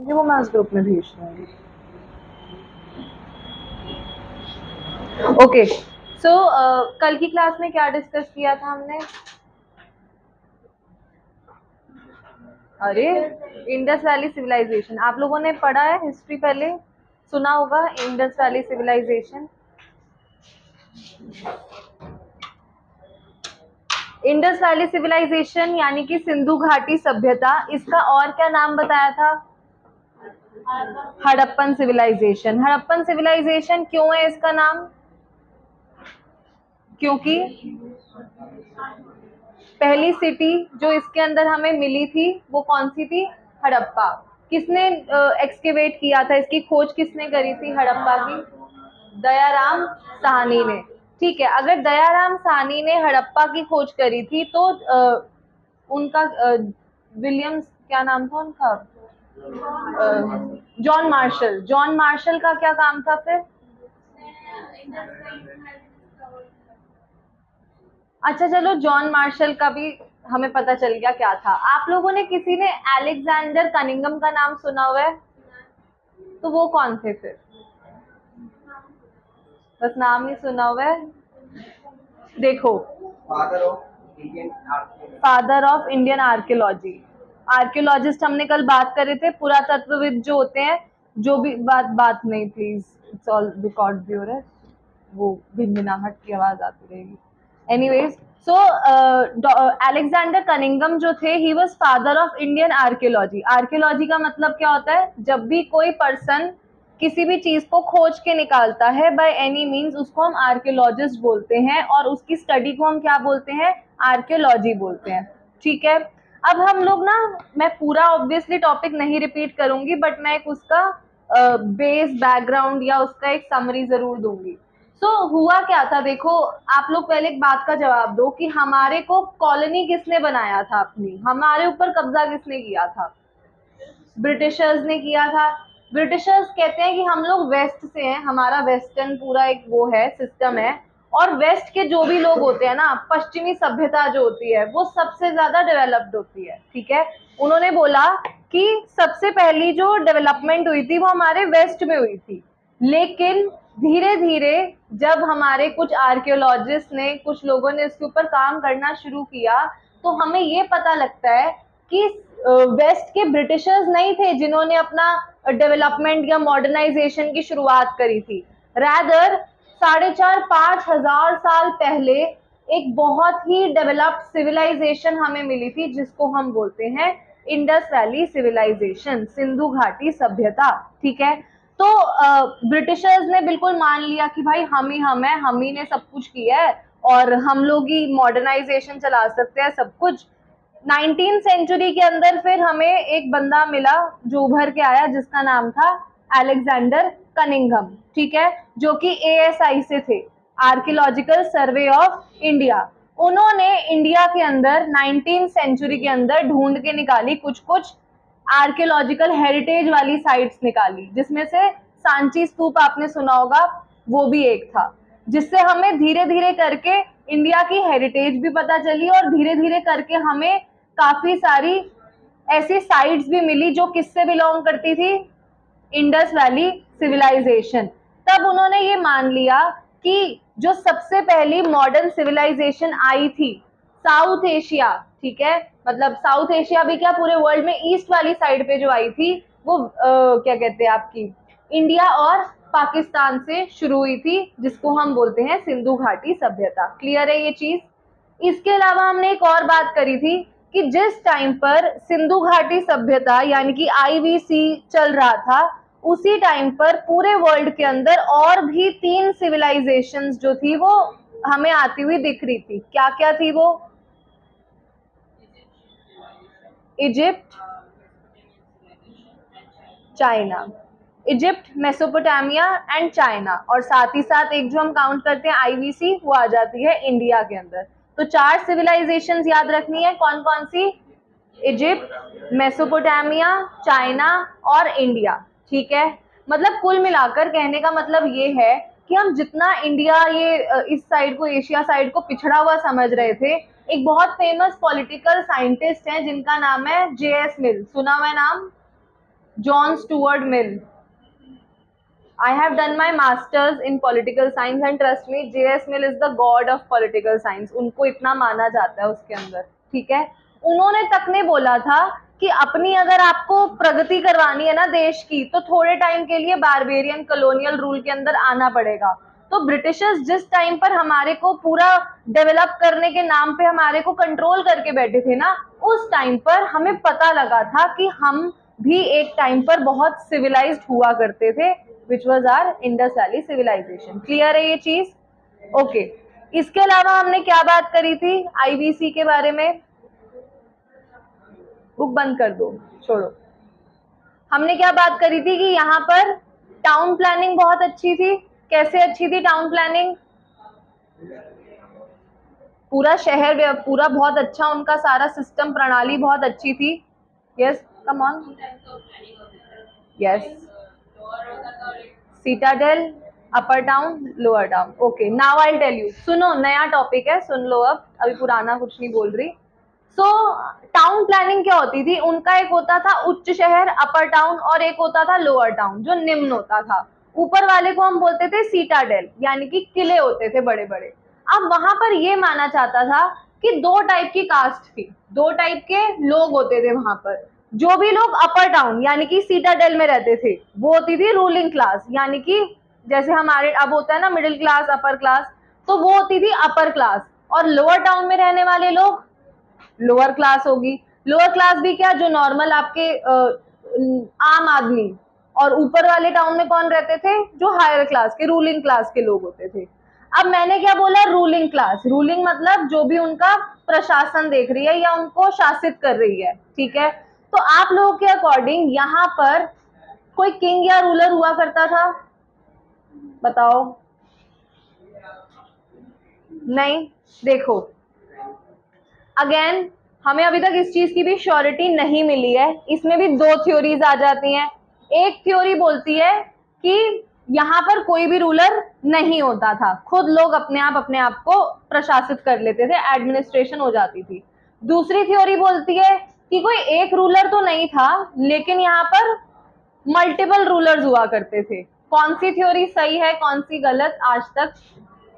ये वो मैं उस ग्रुप में भेज दूंगी। ओके, सो कल की क्लास में क्या डिस्कस किया था हमने? अरे इंडस वैली सिविलाइजेशन आप लोगों ने पढ़ा है, हिस्ट्री पहले सुना होगा, Indus valley civilization. Indus valley civilization यानी कि सिंधु घाटी सभ्यता, इसका और क्या नाम बताया था? हड़प्पन सिविलाइजेशन। हड़प्पन सिविलाइजेशन क्यों है इसका नाम? क्योंकि पहली सिटी जो इसके अंदर हमें मिली थी वो कौन सी थी? हड़प्पा। किसने एक्सकेवेट किया था, इसकी खोज किसने करी थी हड़प्पा की? दयाराम साहनी ने। ठीक है, अगर दयाराम साहनी ने हड़प्पा की खोज करी थी तो उनका विलियम्स क्या नाम था उनका? John Marshall. जॉन मार्शल का क्या काम था फिर? अच्छा चलो, जॉन मार्शल का भी हमें पता चल गया क्या था। आप लोगों ने किसी ने अलेक्जेंडर कनिंगम का नाम सुना हुआ है? तो वो कौन थे फिर? बस नाम ही सुना हुआ है। देखो, father of Indian archaeology. Archaeologist हमने कल बात करे थे, पुरातत्वविद जो होते हैं, जो भी बात नहीं please, it's all record bureau, वो भिनभिनाहट की आवाज आती रहेगी। एनीवेज, सो अलेक्जेंडर कनिंगम जो थे, he was father of Indian archaeology. Archaeology का मतलब क्या होता है? जब भी कोई पर्सन किसी भी चीज को खोज के निकालता है बाय एनी मीन्स, उसको हम आर्कियोलॉजिस्ट बोलते हैं, और उसकी स्टडी को हम क्या बोलते हैं? आर्कियोलॉजी बोलते हैं। ठीक है, अब हम लोग ना, मैं पूरा ऑब्वियसली टॉपिक नहीं रिपीट करूंगी, बट मैं एक उसका बेस बैकग्राउंड या उसका एक समरी जरूर दूंगी। हुआ क्या था, देखो, आप लोग पहले एक बात का जवाब दो कि हमारे को कॉलोनी किसने बनाया था अपनी, हमारे ऊपर कब्जा किसने किया था? ब्रिटिशर्स ने किया था। ब्रिटिशर्स कहते हैं कि हम लोग वेस्ट से हैं, हमारा वेस्टर्न पूरा एक वो है, सिस्टम है, और वेस्ट के जो भी लोग होते हैं ना, पश्चिमी सभ्यता जो होती है वो सबसे ज्यादा डेवलप्ड होती है। ठीक है, उन्होंने बोला कि सबसे पहली जो डेवलपमेंट हुई थी वो हमारे वेस्ट में हुई थी, लेकिन धीरे धीरे जब हमारे कुछ आर्कियोलॉजिस्ट ने, कुछ लोगों ने इसके ऊपर काम करना शुरू किया, तो हमें ये पता लगता है कि वेस्ट के ब्रिटिशर्स नहीं थे जिन्होंने अपना डेवलपमेंट या मॉडर्नाइजेशन की शुरुआत करी थी। रैदर 4,500-5,000 साल पहले एक बहुत ही डेवलप्ड सिविलाइजेशन हमें मिली थी, जिसको हम बोलते हैं इंडस वैली सिविलाइजेशन, सिंधु घाटी सभ्यता। ठीक है, तो ब्रिटिशर्स ने बिल्कुल मान लिया कि भाई हम ही ने सब कुछ किया है और हम लोग ही मॉडर्नाइजेशन चला सकते हैं सब कुछ। 19th सेंचुरी के अंदर फिर हमें एक बंदा मिला जो उभर के आया, जिसका नाम था अलेक्जेंडर कनिंघम। ठीक है, जो कि एएसआई से थे, आर्कियोलॉजिकल सर्वे ऑफ इंडिया। उन्होंने इंडिया के अंदर 19th सेंचुरी के अंदर ढूंढ के निकाली कुछ कुछ आर्कियोलॉजिकल हेरिटेज वाली साइट्स निकाली, जिसमें से सांची स्तूप आपने सुना होगा, वो भी एक था, जिससे हमें धीरे धीरे करके इंडिया की हेरिटेज भी पता चली और धीरे धीरे करके हमें काफी सारी ऐसी साइट्स भी मिली जो किससे बिलोंग करती थी? Indus valley civilization. तब उन्होंने ये मान लिया कि जो सबसे पहली मॉडर्न सिविलाइजेशन आई थी साउथ एशिया, ठीक है, मतलब साउथ एशिया भी क्या, पूरे वर्ल्ड में ईस्ट वाली साइड पे जो आई थी वो क्या कहते हैं आपकी, इंडिया और पाकिस्तान से शुरू हुई थी, जिसको हम बोलते हैं सिंधु घाटी सभ्यता। क्लियर है ये चीज? इसके अलावा हमने एक और बात करी थी कि जिस टाइम पर सिंधु घाटी सभ्यता यानी कि आईवीसी चल रहा था, उसी टाइम पर पूरे वर्ल्ड के अंदर और भी 3 सिविलाइजेशंस जो थी वो हमें आती हुई दिख रही थी। क्या क्या थी वो? Egypt, China. Egypt, Mesopotamia and China, और साथ ही साथ एक जो हम काउंट करते हैं आईवीसी, वो आ जाती है इंडिया के अंदर। तो 4 सिविलाइजेशंस याद रखनी है, कौन कौन सी? इजिप्ट, मेसोपोटामिया, चाइना और इंडिया। ठीक है, मतलब कुल मिलाकर कहने का मतलब ये है कि हम जितना इंडिया ये इस साइड को, एशिया साइड को पिछड़ा हुआ समझ रहे थे, एक बहुत फेमस पॉलिटिकल साइंटिस्ट हैं जिनका नाम है जेएस मिल, सुना हुआ है नाम? John Stuart Mill. I have done my masters in political science and trust me, J.S. Mill is the god of political science. उनको इतना माना जाता है उसके अंदर, ठीक है. उन्होंने तक ने बोला था कि अपनी अगर आपको प्रगति करवानी है ना देश की, तो थोड़े टाइम के लिए बारबेरियन कॉलोनियल रूल के अंदर आना पड़ेगा. तो ब्रिटिशर्स जिस टाइम पर हमारे को पूरा डेवलप करने के नाम पे हमारे को कंट्रोल करके बैठे थे ना, उस टाइम पर हमें पता लगा था कि हम भी एक टाइम पर बहुत सिविलाइज्ड हुआ करते थे, which was our Indus Valley civilization. Clear है ये चीज? ओके. इसके अलावा हमने क्या बात करी थी आईबीसी के बारे में? बुक बंद कर दो, छोड़ो. हमने क्या बात करी थी कि यहाँ पर टाउन प्लानिंग बहुत अच्छी थी. कैसे अच्छी थी टाउन प्लानिंग? पूरा शहर पूरा बहुत अच्छा, उनका सारा सिस्टम प्रणाली बहुत अच्छी थी. Yes, come on. Yes, citadel, upper town, lower town. Okay, now I tell you. सुनो, नया टॉपिक है, सुन लो. अब अभी पुराना कुछ नहीं बोल रही. सो टाउन प्लानिंग क्या होती थी? उनका एक होता था उच्च शहर, अपर टाउन, और एक होता था लोअर टाउन जो निम्न होता था. ऊपर वाले को हम बोलते थे सीटाडेल, यानी कि किले होते थे बड़े बड़े. अब वहां पर ये माना जाता था कि दो टाइप की कास्ट थी, दो टाइप के लोग होते थे वहां पर. जो भी लोग अपर टाउन यानी कि सीटाडेल में रहते थे, वो होती थी रूलिंग क्लास, यानी कि जैसे हमारे अब होता है ना मिडिल क्लास, अपर क्लास, तो वो होती थी अपर क्लास. और लोअर टाउन में रहने वाले लोग लोअर क्लास होगी. लोअर क्लास भी क्या, जो नॉर्मल आपके आम आदमी. और ऊपर वाले टाउन में कौन रहते थे? जो हायर क्लास के, रूलिंग क्लास के लोग होते थे. अब मैंने क्या बोला? Ruling class. रूलिंग मतलब जो भी उनका प्रशासन देख रही है या उनको शासित कर रही है, ठीक है. तो आप लोगों के अकॉर्डिंग यहाँ पर कोई किंग या रूलर हुआ करता था? बताओ. नहीं. देखो, अगेन हमें अभी तक इस चीज की भी श्योरिटी नहीं मिली है. इसमें भी दो थ्योरीज आ जाती हैं. एक थ्योरी बोलती है कि यहाँ पर कोई भी रूलर नहीं होता था, खुद लोग अपने आप को प्रशासित कर लेते थे, एडमिनिस्ट्रेशन हो जाती थी. दूसरी थ्योरी बोलती है कि कोई एक रूलर तो नहीं था, लेकिन यहाँ पर मल्टीपल रूलर्स हुआ करते थे. कौन सी थ्योरी सही है, कौन सी गलत, आज तक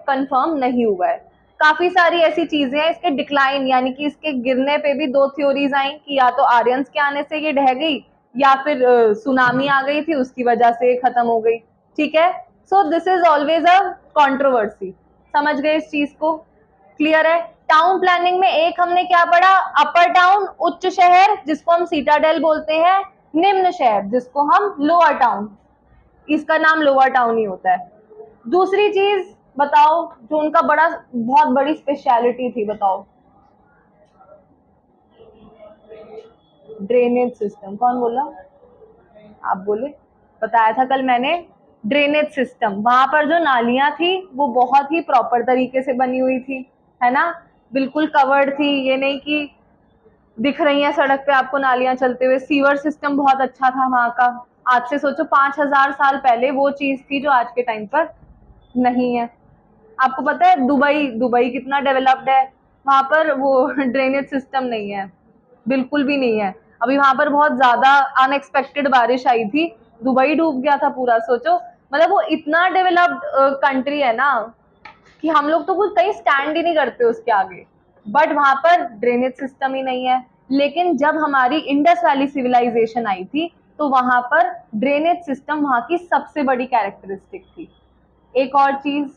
कंफर्म नहीं हुआ है. काफी सारी ऐसी चीजें हैं. इसके डिक्लाइन यानी कि इसके गिरने पे भी दो थ्योरीज आई कि या तो आर्यंस के आने से ये ढह गई, या फिर सुनामी आ गई थी उसकी वजह से खत्म हो गई. ठीक है. So this is always a controversy. समझ गए इस चीज को? क्लियर है? टाउन प्लानिंग में एक हमने क्या पढ़ा? अपर टाउन, उच्च शहर जिसको हम सीटाडेल बोलते हैं, निम्न शहर जिसको हम लोअर टाउन, इसका नाम लोअर टाउन ही होता है. दूसरी चीज बताओ जो उनका बहुत बड़ी स्पेशलिटी थी, बताओ. Drainage system. कौन बोला? आप बोले. बताया था कल मैंने. ड्रेनेज सिस्टम, वहां पर जो नालियां थी वो बहुत ही प्रॉपर तरीके से बनी हुई थी, है ना. बिल्कुल कवर्ड थी, ये नहीं कि दिख रही है सड़क पे आपको नालियां चलते हुए. सीवर सिस्टम बहुत अच्छा था वहां का. आज से सोचो 5,000 साल पहले वो चीज थी जो आज के टाइम पर नहीं है. आपको पता है दुबई दुबई कितना डेवलप्ड है? वहां पर वो ड्रेनेज सिस्टम नहीं है, बिल्कुल भी नहीं है. अभी वहां पर बहुत ज्यादा अनएक्सपेक्टेड बारिश आई थी, दुबई डूब गया था पूरा. सोचो, मतलब वो इतना डेवलप्ड कंट्री है ना कि हम लोग तो कुछ कहीं स्टैंड ही नहीं करते उसके आगे. बट वहां पर ड्रेनेज सिस्टम ही नहीं है. लेकिन जब हमारी इंडस वैली सिविलाइजेशन आई थी, तो वहां पर ड्रेनेज सिस्टम वहां की सबसे बड़ी कैरेक्टरिस्टिक थी. एक और चीज,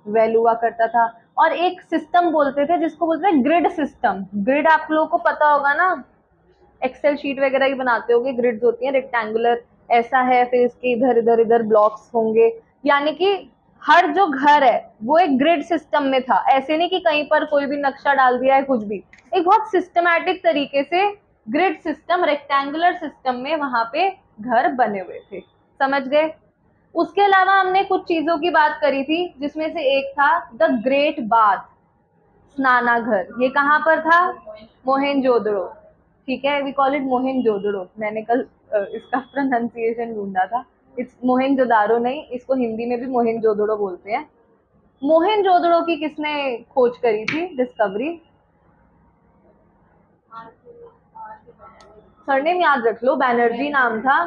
वेल हुआ करता था. और एक सिस्टम बोलते थे जिसको बोलते हैं ग्रिड सिस्टम. ग्रिड आप लोगों को पता होगा ना, एक्सेल शीट वगैरह ही बनाते होगे. ग्रिड्स होती हैं रेक्टेंगुलर, ऐसा है, फिर इसके इधर इधर इधर ब्लॉक्स होंगे. यानी कि हर जो घर है वो एक ग्रिड सिस्टम में था. ऐसे नहीं कि कहीं पर कोई भी नक्शा डाल दिया है, कुछ भी. एक बहुत सिस्टमैटिक तरीके से ग्रिड सिस्टम, रेक्टेंगुलर सिस्टम में वहां पे घर बने हुए थे. समझ गए? उसके अलावा हमने कुछ चीजों की बात करी थी, जिसमें से एक था द ग्रेट बाथ, स्नानाघर. ये कहाँ पर था? मोहेनजोदड़ो. ठीक है, वी कॉल इट मोहेनजोदड़ो. मैंने कल इसका प्रोनाउंसिएशन ढूंढा था. इट्स मोहेनजोदारो नहीं, इसको हिंदी में भी मोहेनजोदड़ो बोलते हैं. मोहेनजोदड़ो की किसने खोज करी थी, डिस्कवरी? सरनेम याद रख लो, बैनर्जी नाम था।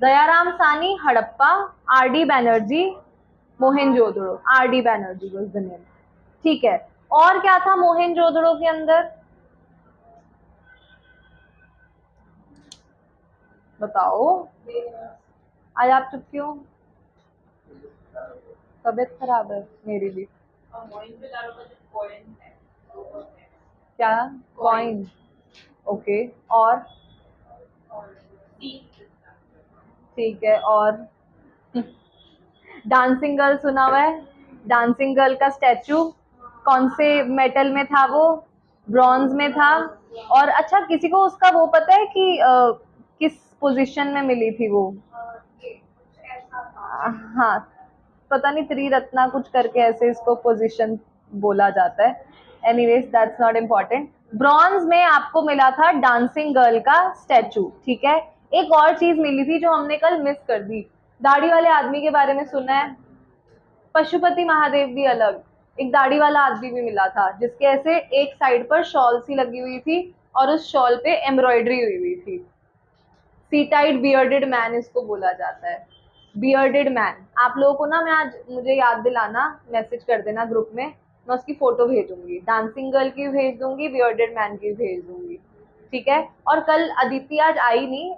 दयाराम सानी Harappa, RD. Banerjee Mohenjodaro, RD. Banerjee was the name. ठीक है, और क्या था मोहनजोदड़ो के अंदर, बताओ। आज आप चुप क्यों? तबीयत खराब है मेरी भी। क्या? कॉइन। ओके, और? ठीक है, और? डांसिंग गर्ल सुना हुआ है? डांसिंग गर्ल का स्टैचू कौन से मेटल में था वो? ब्रॉन्ज में था। और अच्छा, किसी को उसका वो पता है कि किस पोजीशन में मिली थी वो? हाँ, पता नहीं, त्रिरत्ना कुछ करके ऐसे इसको पोजीशन बोला जाता है। Anyways that's not important. Bronze में आपको मिला था डांसिंग गर्ल का स्टैचू, ठीक है। एक और चीज मिली थी जो हमने कल मिस कर दी, दाढ़ी वाले आदमी के बारे में सुना है? पशुपति महादेव भी अलग, एक दाढ़ी वाला आदमी भी मिला था जिसके ऐसे एक साइड पर शॉल सी लगी हुई थी और उस शॉल पे एम्ब्रॉयडरी हुई हुई थी। सीटाइड बियर्डेड मैन इसको बोला जाता है, बियर्डेड मैन। आप लोगों को ना, मैं आज, मुझे याद दिलाना, मैसेज कर देना ग्रुप में, मैं उसकी फोटो भेजूंगी, डांसिंग गर्ल की भेज दूंगी, बियर्डेड मैन की भेज दूंगी, ठीक है। और कल अदिति आज आई नहीं,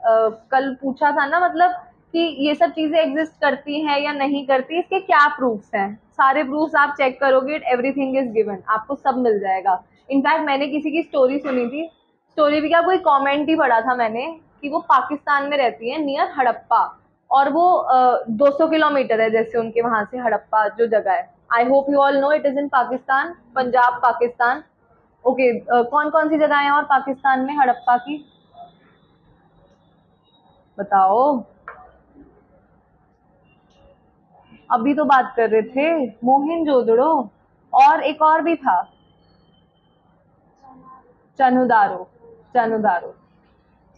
कल पूछा था ना, मतलब कि ये सब चीजें एग्जिस्ट करती हैं या नहीं करती, इसके क्या प्रूफ्स हैं? सारे प्रूफ्स आप चेक करोगे, एवरीथिंग इज गिवन, आपको सब मिल जाएगा। इनफैक्ट मैंने किसी की स्टोरी सुनी थी, स्टोरी भी क्या, कोई कमेंट ही पढ़ा था मैंने कि वो पाकिस्तान में रहती है नियर हड़प्पा, और वो 200 किलोमीटर है जैसे उनके वहां से हड़प्पा जो जगह है। I hope you all know it is in Pakistan, Punjab Pakistan. Okay, कौन कौन सी जगह है और पाकिस्तान में हड़प्पा की, बताओ। अभी तो बात कर रहे थे मोहनजोदड़ो, और एक और भी था, चनुदारो, चनुदारो,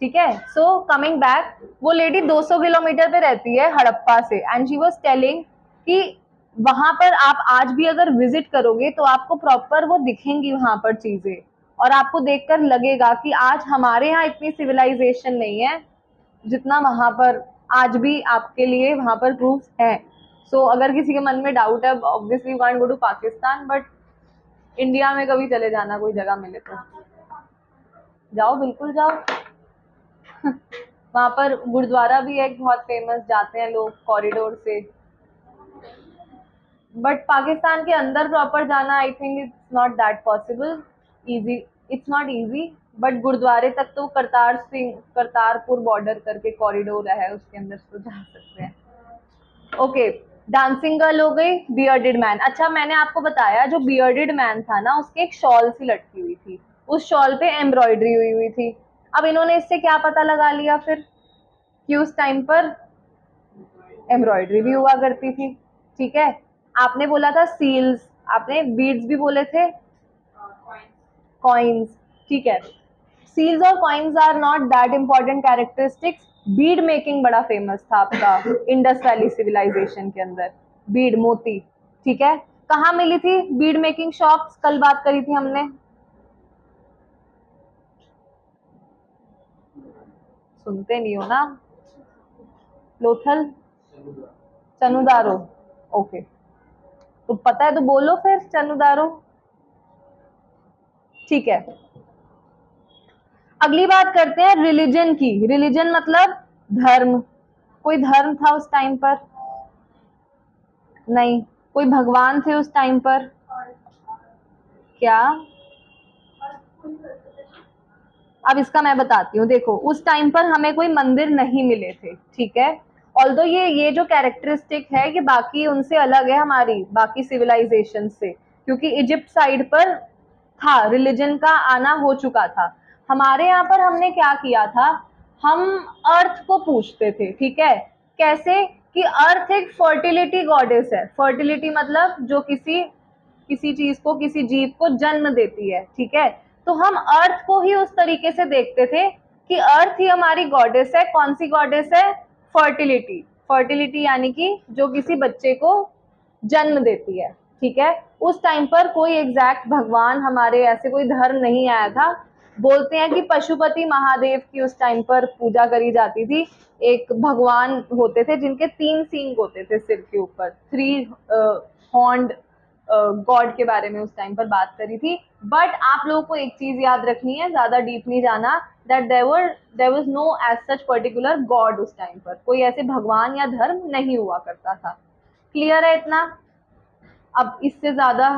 ठीक है। सो कमिंग बैक, वो लेडी 200 किलोमीटर पे रहती है हड़प्पा से, एंड शी वाज टेलिंग कि वहां पर आप आज भी अगर विजिट करोगे तो आपको प्रॉपर वो दिखेंगी वहां पर चीजें, और आपको देखकर लगेगा कि आज हमारे यहाँ इतनी सिविलाइजेशन नहीं है जितना वहां पर आज भी आपके लिए वहां पर प्रूफ है। सो अगर किसी के मन में डाउट है, obviously you can't go to Pakistan, but India में कभी चले जाना, कोई जगह मिले तो जाओ, बिल्कुल जाओ। वहां पर गुरुद्वारा भी है एक बहुत फेमस, जाते हैं लोग कॉरिडोर से। बट पाकिस्तान के अंदर प्रॉपर जाना, I think it's not that possible, easy, it's not easy. But गुरुद्वारे तक तो करतारपुर बॉर्डर करके कॉरिडोर है, उसके अंदर तो जा सकते हैं। ओके, डांसिंग गर्ल हो गई, बियर्डेड मैन। अच्छा, मैंने आपको बताया जो बियर्डेड मैन था ना, उसके एक शॉल सी लटकी हुई थी, उस शॉल पे एम्ब्रॉयडरी हुई हुई थी। अब इन्होंने इससे क्या पता लगा लिया फिर कि उस टाइम पर एम्ब्रॉयडरी भी हुआ करती थी, ठीक है। आपने बोला था सील्स, आपने बीड्स भी बोले थे, कॉइन्स, ठीक है। सील्स और coins are not that important characteristics. Bead making बड़ा फेमस था आपका इंडस वैली सिविलाइजेशन के अंदर, बीड, मोती, ठीक है। कहाँ मिली थी बीड मेकिंग शॉप्स? कल बात करी थी हमने, सुनते नहीं हो ना। लोथल, चनुदारो, ओके, तो पता है तो बोलो फिर, चनुदारो, ठीक है। अगली बात करते हैं रिलीजन की। रिलीजन मतलब धर्म, कोई धर्म था उस टाइम पर? नहीं। कोई भगवान थे उस टाइम पर? क्या? अब इसका मैं बताती हूँ, देखो उस टाइम पर हमें कोई मंदिर नहीं मिले थे, ठीक है। ऑल्दो ये जो कैरेक्टरिस्टिक है ये बाकी उनसे अलग है, हमारी बाकी सिविलाइजेशन से, क्योंकि इजिप्ट साइड पर था, रिलीजन का आना हो चुका था। हमारे यहाँ पर हमने क्या किया था, हम अर्थ को पूछते थे, ठीक है। कैसे कि अर्थ एक फर्टिलिटी गॉडेस है, फर्टिलिटी मतलब जो किसी किसी चीज को, किसी जीव को जन्म देती है, ठीक है। तो हम अर्थ को ही उस तरीके से देखते थे कि अर्थ ही हमारी गॉडेस है। कौन सी गॉडेस है? फर्टिलिटी, फर्टिलिटी यानी कि जो किसी बच्चे को जन्म देती है, ठीक है। उस टाइम पर कोई एग्जैक्ट भगवान, हमारे ऐसे कोई धर्म नहीं आया था बोलते हैं कि पशुपति महादेव की उस टाइम पर पूजा करी जाती थी। एक भगवान होते थे जिनके 3 सींग होते थे सिर के ऊपर, 3 हॉर्न्ड गॉड के बारे में उस टाइम पर बात करी थी। बट आप लोगों को एक चीज याद रखनी है, ज्यादा डीप नहीं जाना, that there was no as such particular god उस टाइम पर, कोई ऐसे भगवान या धर्म नहीं हुआ करता था। क्लियर है इतना? अब इससे ज्यादा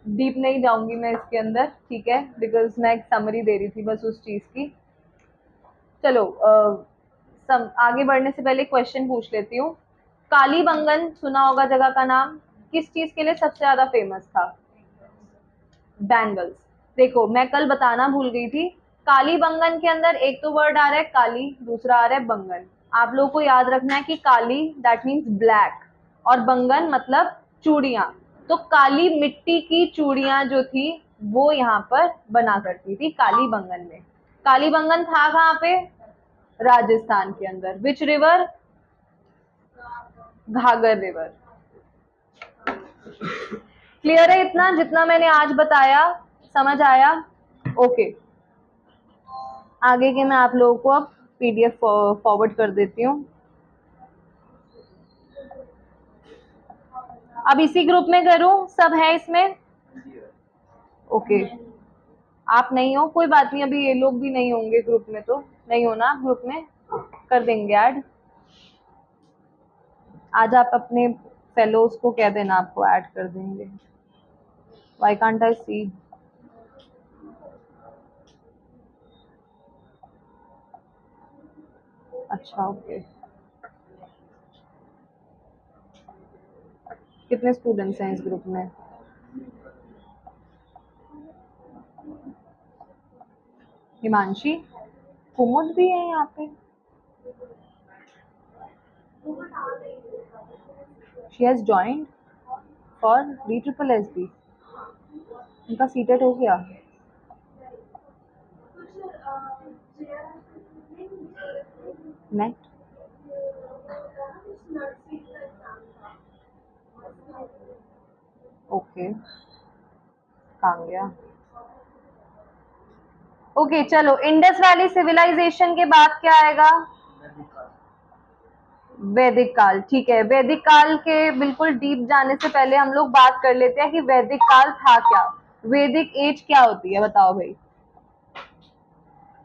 डीप नहीं जाऊंगी मैं इसके अंदर, ठीक है, बिकॉज मैं एक समरी दे रही थी बस उस चीज की। चलो आगे बढ़ने से पहले क्वेश्चन पूछ लेती हूँ। कालीबंगन सुना होगा जगह का नाम, किस चीज के लिए सबसे ज्यादा फेमस था? बैंगल्स। देखो मैं कल बताना भूल गई थी, कालीबंगन के अंदर एक तो वर्ड आ रहा है काली, दूसरा आ रहा है बंगन। आप लोगों को याद रखना है कि काली दैट मीन्स ब्लैक, और बंगन मतलब चूड़ियां। तो काली मिट्टी की चूड़ियां जो थी वो यहाँ पर बना करती थी कालीबंगन में। कालीबंगन था कहाँ पे? राजस्थान के अंदर। Which river? घाघर रिवर। क्लियर है इतना जितना मैंने आज बताया? समझ आया? ओके। आगे के मैं आप लोगों को अब पीडीएफ फॉरवर्ड कर देती हूँ। अब इसी ग्रुप में करूं? सब है इसमें? ओके। आप नहीं हो, कोई बात नहीं, अभी ये लोग भी नहीं होंगे ग्रुप में, तो नहीं हो ना ग्रुप में, कर देंगे ऐड। आज आप अपने फेलोज को कह देना आपको ऐड कर देंगे। व्हाई कांट आई सी? अच्छा ओके। कितने स्टूडेंट्स हैं इस ग्रुप में? हिमांशी, कुमुद भी है यहाँ पे। She has joined for DSSB। उनका सीटेट हो गया? नेट ओके, कहाँ गया? ओके चलो, इंडस वैली सिविलाइजेशन के बाद क्या आएगा? वैदिक काल। ठीक है, वैदिक काल के बिल्कुल डीप जाने से पहले हम लोग बात कर लेते हैं कि वैदिक काल था क्या। वैदिक एज क्या होती है बताओ भाई?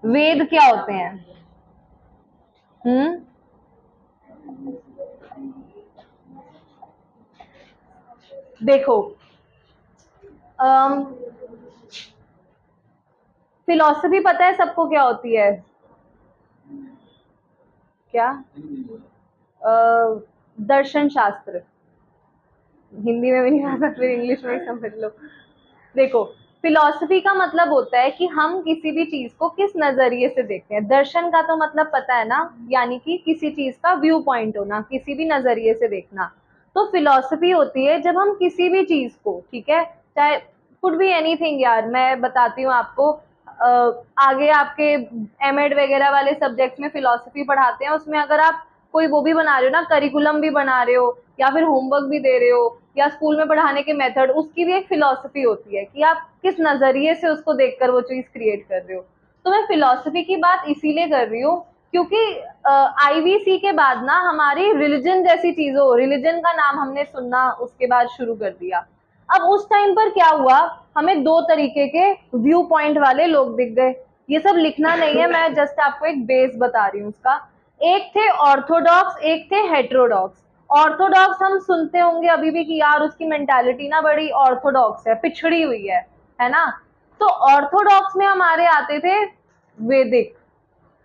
वेद क्या होते हैं? हम्म, देखो फिलॉसफी पता है सबको क्या होती है? क्या? दर्शन शास्त्र। हिंदी में भी नहीं आ सकते, इंग्लिश में ही समझ लो। देखो, फिलॉसफी का मतलब होता है कि हम किसी भी चीज को किस नजरिए से देखते हैं। दर्शन का तो मतलब पता है ना, यानी कि किसी चीज का व्यू पॉइंट होना, किसी भी नजरिए से देखना। तो फिलॉसफी होती है जब हम किसी भी चीज को, ठीक है, चाहे कुड बी एनीथिंग यार, मैं बताती हूँ आपको। आगे आपके एमएड वगैरह वाले सब्जेक्ट्स में फिलॉसफी पढ़ाते हैं, उसमें अगर आप कोई वो भी बना रहे हो ना, करिकुलम भी बना रहे हो या फिर होमवर्क भी दे रहे हो, या स्कूल में पढ़ाने के मेथड, उसकी भी एक फिलॉसफी होती है कि आप किस नजरिए से उसको देखकर वो चीज क्रिएट कर रहे हो। तो मैं फिलॉसफी की बात इसीलिए कर रही हूँ क्योंकि आईवीसी के बाद ना हमारी रिलीजन जैसी चीजों, रिलीजन का नाम हमने सुनना उसके बाद शुरू कर दिया। अब उस टाइम पर क्या हुआ, हमें 2 तरीके के व्यू पॉइंट वाले लोग दिख गए। ये सब लिखना नहीं है, मैं जस्ट आपको एक बेस बता रही हूँ उसका। एक थे ऑर्थोडॉक्स, एक थे हेट्रोडॉक्स। ऑर्थोडॉक्स हम सुनते होंगे अभी भी कि यार उसकी मेंटालिटी ना बड़ी ऑर्थोडॉक्स है, पिछड़ी हुई है ना। तो ऑर्थोडॉक्स में हमारे आते थे वैदिक,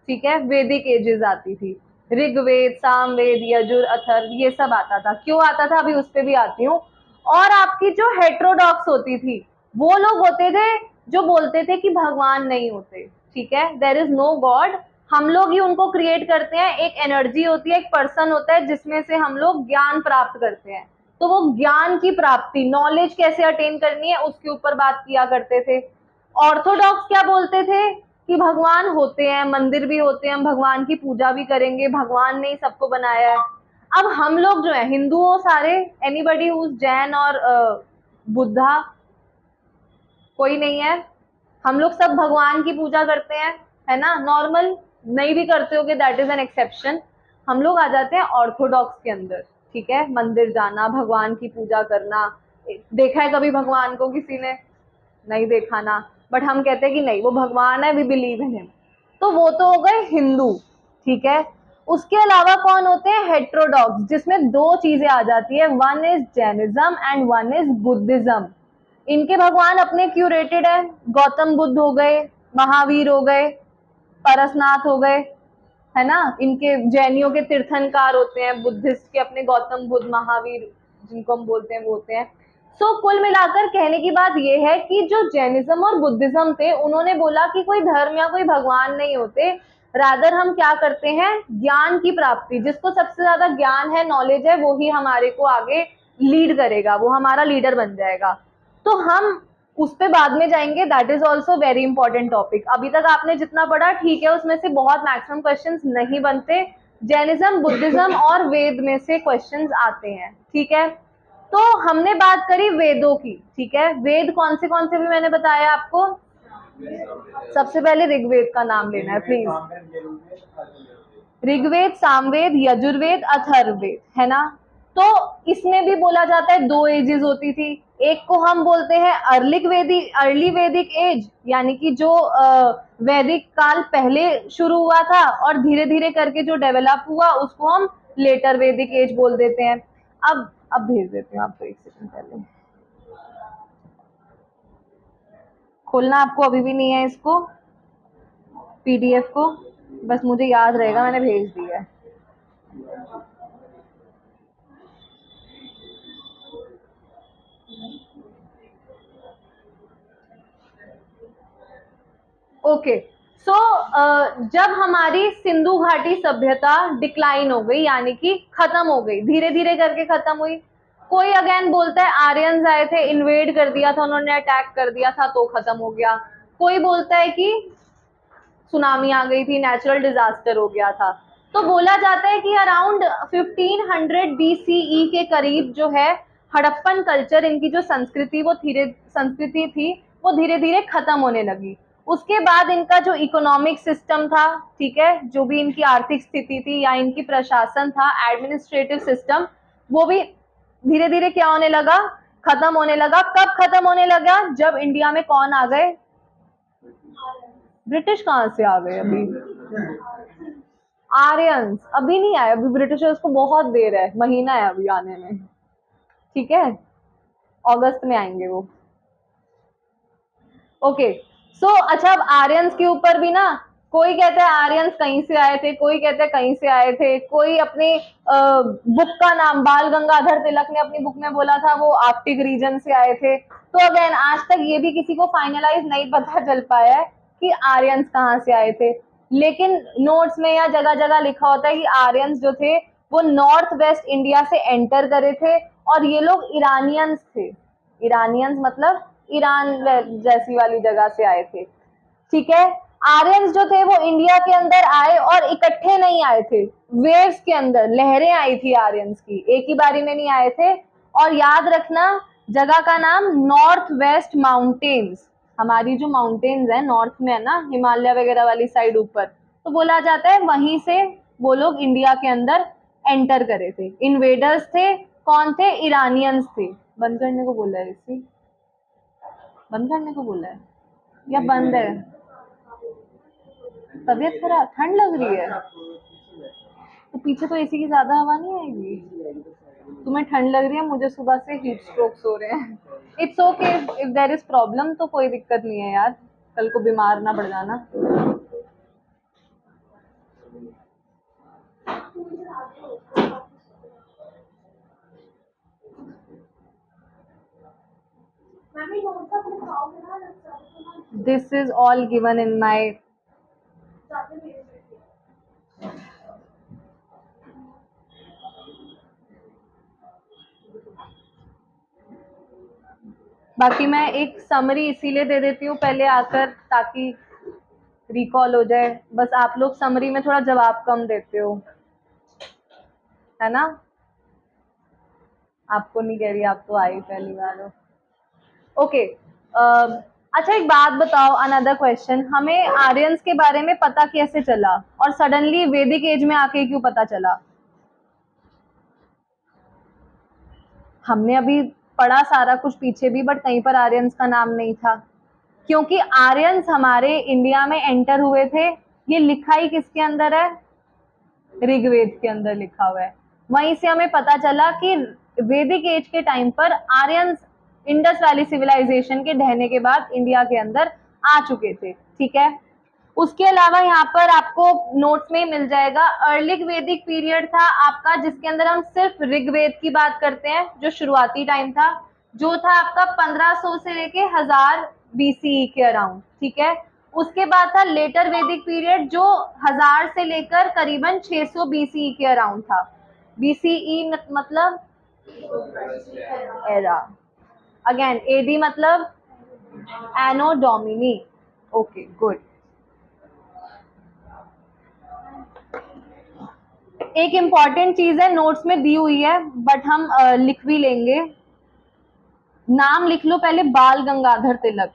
ठीक है, वैदिक एजेस आती थी, ऋग्वेद, सामवेद, यजुर, अथर्व, ये सब आता था। क्यों आता था अभी उस पर भी आती हूँ। और आपकी जो हेट्रोडॉक्स होती थी, वो लोग होते थे जो बोलते थे कि भगवान नहीं होते, ठीक है, देयर इज नो गॉड, हम लोग ही उनको क्रिएट करते हैं। एक एनर्जी होती है, एक पर्सन होता है जिसमें से हम लोग ज्ञान प्राप्त करते हैं। तो वो ज्ञान की प्राप्ति, नॉलेज कैसे अटेन करनी है उसके ऊपर बात किया करते थे। ऑर्थोडॉक्स क्या बोलते थे कि भगवान होते हैं, मंदिर भी होते हैं, हम भगवान की पूजा भी करेंगे, भगवान ने ही सबको बनाया है। अब हम लोग जो है हिंदुओं सारे, एनीबडी हु जैन और बुद्धा? कोई नहीं है? हम लोग सब भगवान की पूजा करते हैं, है ना, नॉर्मल, नहीं भी करते हो, दैट इज एन एक्सेप्शन। हम लोग आ जाते हैं ऑर्थोडॉक्स के अंदर, ठीक है, मंदिर जाना, भगवान की पूजा करना। देखा है कभी भगवान को किसी ने? नहीं देखा ना, बट हम कहते हैं कि नहीं वो भगवान है, वी बिलीव इन हिम। तो वो तो हो गए हिंदू, ठीक है। उसके अलावा कौन होते हैं? हेट्रोडॉक्स, जिसमें दो चीजें आ जाती है, one is Jainism and one is Buddhism. इनके भगवान अपने क्यूरेटेड है, गौतम बुद्ध हो गए, महावीर हो गए, परसनाथ हो गए, है ना। इनके जैनियों के तीर्थंकार होते हैं, बुद्धिस्ट के अपने गौतम बुद्ध, महावीर जिनको हम बोलते हैं वो होते हैं। सो कुल मिलाकर कहने की बात यह है कि जो जैनिज्म और बुद्धिज्म थे, उन्होंने बोला कि कोई धर्म या कोई भगवान नहीं होते, रादर हम क्या करते हैं, ज्ञान की प्राप्ति, जिसको सबसे ज्यादा ज्ञान है, नॉलेज है, वो ही हमारे को आगे लीड करेगा, वो हमारा लीडर बन जाएगा। तो हम उस पे बाद में जाएंगे, that is also very important topic. अभी तक आपने जितना पढ़ा ठीक है, उसमें से बहुत मैक्सिमम क्वेश्चंस नहीं बनते, जैनिज्म, बुद्धिज्म और वेद में से क्वेश्चंस आते हैं, ठीक है। तो हमने बात करी वेदों की, ठीक है। वेद कौन से भी मैंने बताया आपको? सबसे पहले ऋग्वेद का नाम लेना है प्लीज। ऋग्वेद, सामवेद, यजुर्वेद, अथर्ववेद, है ना। तो इसमें भी बोला जाता है दो एजेस होती थी। एक को हम बोलते हैं अर्ली वैदिक एज, यानी कि जो वैदिक काल पहले शुरू हुआ था और धीरे धीरे करके जो डेवलप हुआ, उसको हम लेटर वैदिक एज बोल देते हैं। अब भेज देती हूँ आपको, एक सेकंड पहले। खोलना आपको अभी भी नहीं है इसको, पीडीएफ को, बस मुझे याद रहेगा मैंने भेज दिया है। ओके, सो जब हमारी सिंधु घाटी सभ्यता डिक्लाइन हो गई, यानी कि खत्म हो गई, धीरे धीरे करके खत्म हुई। कोई अगेन बोलता है आर्यंस आए थे, इन्वेड कर दिया था उन्होंने, अटैक कर दिया था तो खत्म हो गया। कोई बोलता है कि सुनामी आ गई थी, नेचुरल डिजास्टर हो गया था। तो बोला जाता है कि अराउंड 1500 बीसीई के करीब जो है हड़प्पन कल्चर, इनकी जो संस्कृति थी, वो धीरे धीरे खत्म होने लगी। उसके बाद इनका जो इकोनॉमिक सिस्टम था, ठीक है, जो भी इनकी आर्थिक स्थिति थी या इनकी प्रशासन था, एडमिनिस्ट्रेटिव सिस्टम, वो भी धीरे धीरे क्या होने लगा, खत्म होने लगा। कब खत्म होने लगा? जब इंडिया में कौन आ गए? ब्रिटिश कहाँ से आ गए अभी? आर्यंस अभी नहीं आए, अभी ब्रिटिशर्स को बहुत देर है, महीना है अभी आने में, ठीक है, अगस्त में आएंगे वो। ओके, सो अच्छा, अब आर्यंस के ऊपर भी ना, कोई कहता है आर्यंस कहीं से आए थे, कोई कहता है कहीं से आए थे, कोई अपने बुक का नाम, बाल गंगाधर तिलक ने अपनी बुक में बोला था वो आर्कटिक रीजन से आए थे। तो अगेन आज तक ये भी किसी को फाइनलाइज नहीं पता चल पाया है कि आर्यंस कहाँ से आए थे, लेकिन नोट्स में या जगह जगह लिखा होता है कि आर्यंस जो थे वो नॉर्थ वेस्ट इंडिया से एंटर करे थे, और ये लोग ईरानियंस थे। ईरानियंस मतलब ईरान जैसी वाली जगह से आए थे, ठीक है। आर्यंस जो थे वो इंडिया के अंदर आए और इकट्ठे नहीं आए थे, वेव्स के अंदर लहरें आई थी आर्यंस की, एक ही बारी में नहीं आए थे। और याद रखना जगह का नाम नॉर्थ वेस्ट माउंटेन्स, हमारी जो माउंटेन्स है नॉर्थ में है ना, हिमालय वगैरह वाली साइड ऊपर, तो बोला जाता है वहीं से वो लोग इंडिया के अंदर एंटर करे थे। इन्वेडर्स थे, कौन थे? ईरानियंस थे। बंद करने को बोला है इसी, बंद करने को बोला है या बंद है? तबीयत खराब, ठंड लग रही है तो पीछे तो एसी की ज्यादा हवा नहीं आएगी। तुम्हें ठंड लग रही है, मुझे सुबह से हीट स्ट्रोक्स हो रहे हैं। It's okay, if there is problem तो कोई दिक्कत नहीं है यार, कल को बीमार ना पड़ जाना। This is all given in my, बाकी मैं एक समरी इसीलिए दे देती हूँ पहले आकर, ताकि रिकॉल हो जाए। बस आप लोग समरी में थोड़ा जवाब कम देते हो, है ना। आपको नहीं कह रही, आप तो आई पहली बार हो। ओके, अच्छा एक बात बताओ, अनदर क्वेश्चन, हमें आर्यंस के बारे में पता कैसे चला और सडनली वैदिक एज में आके क्यों पता चला? हमने अभी पढ़ा सारा कुछ पीछे भी, बट कहीं पर आर्यंस का नाम नहीं था, क्योंकि आर्यंस हमारे इंडिया में एंटर हुए थे। ये लिखा ही किसके अंदर है? ऋग्वेद के अंदर लिखा हुआ है। वहीं से हमें पता चला कि वैदिक एज के टाइम पर आर्यंस इंडस वैली सिविलाइजेशन के ढहने के बाद इंडिया के अंदर आ चुके थे। ठीक है, उसके अलावा यहाँ पर आपको नोट्स में ही मिल जाएगा, अर्ली वैदिक पीरियड था आपका, जिसके अंदर हम सिर्फ ऋग्वेद की बात करते हैं, जो शुरुआती टाइम था, जो था आपका 1500 से लेके 1000 बीसीई के अराउंड। ठीक है, उसके बाद था लेटर वैदिक पीरियड, जो 1000 से लेकर करीबन 600 बीसीई के अराउंड था। बीसीई मतलब एरा, अगेन एडी मतलब एनो डोमिनी। Okay good. एक इम्पॉर्टेंट चीज है, नोट्स में दी हुई है बट हम लिख भी लेंगे। नाम लिख लो पहले, बाल गंगाधर तिलक।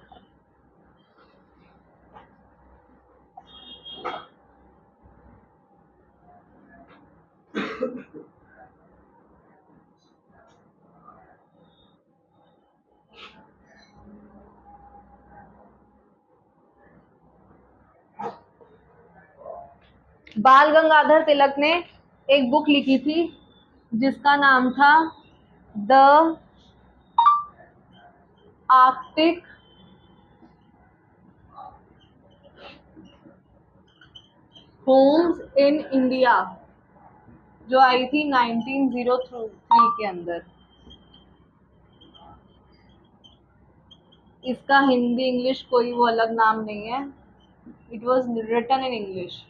बाल गंगाधर तिलक ने एक बुक लिखी थी जिसका नाम था the Arctic homes in India, जो आई थी 1903 के अंदर। इसका हिंदी इंग्लिश कोई वो अलग नाम नहीं है, it was written in English.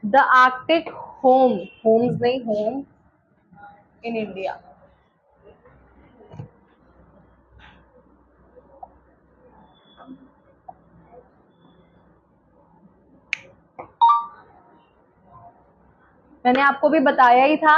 The Arctic home, homes नहीं, होम इन इंडिया। मैंने आपको भी बताया ही था।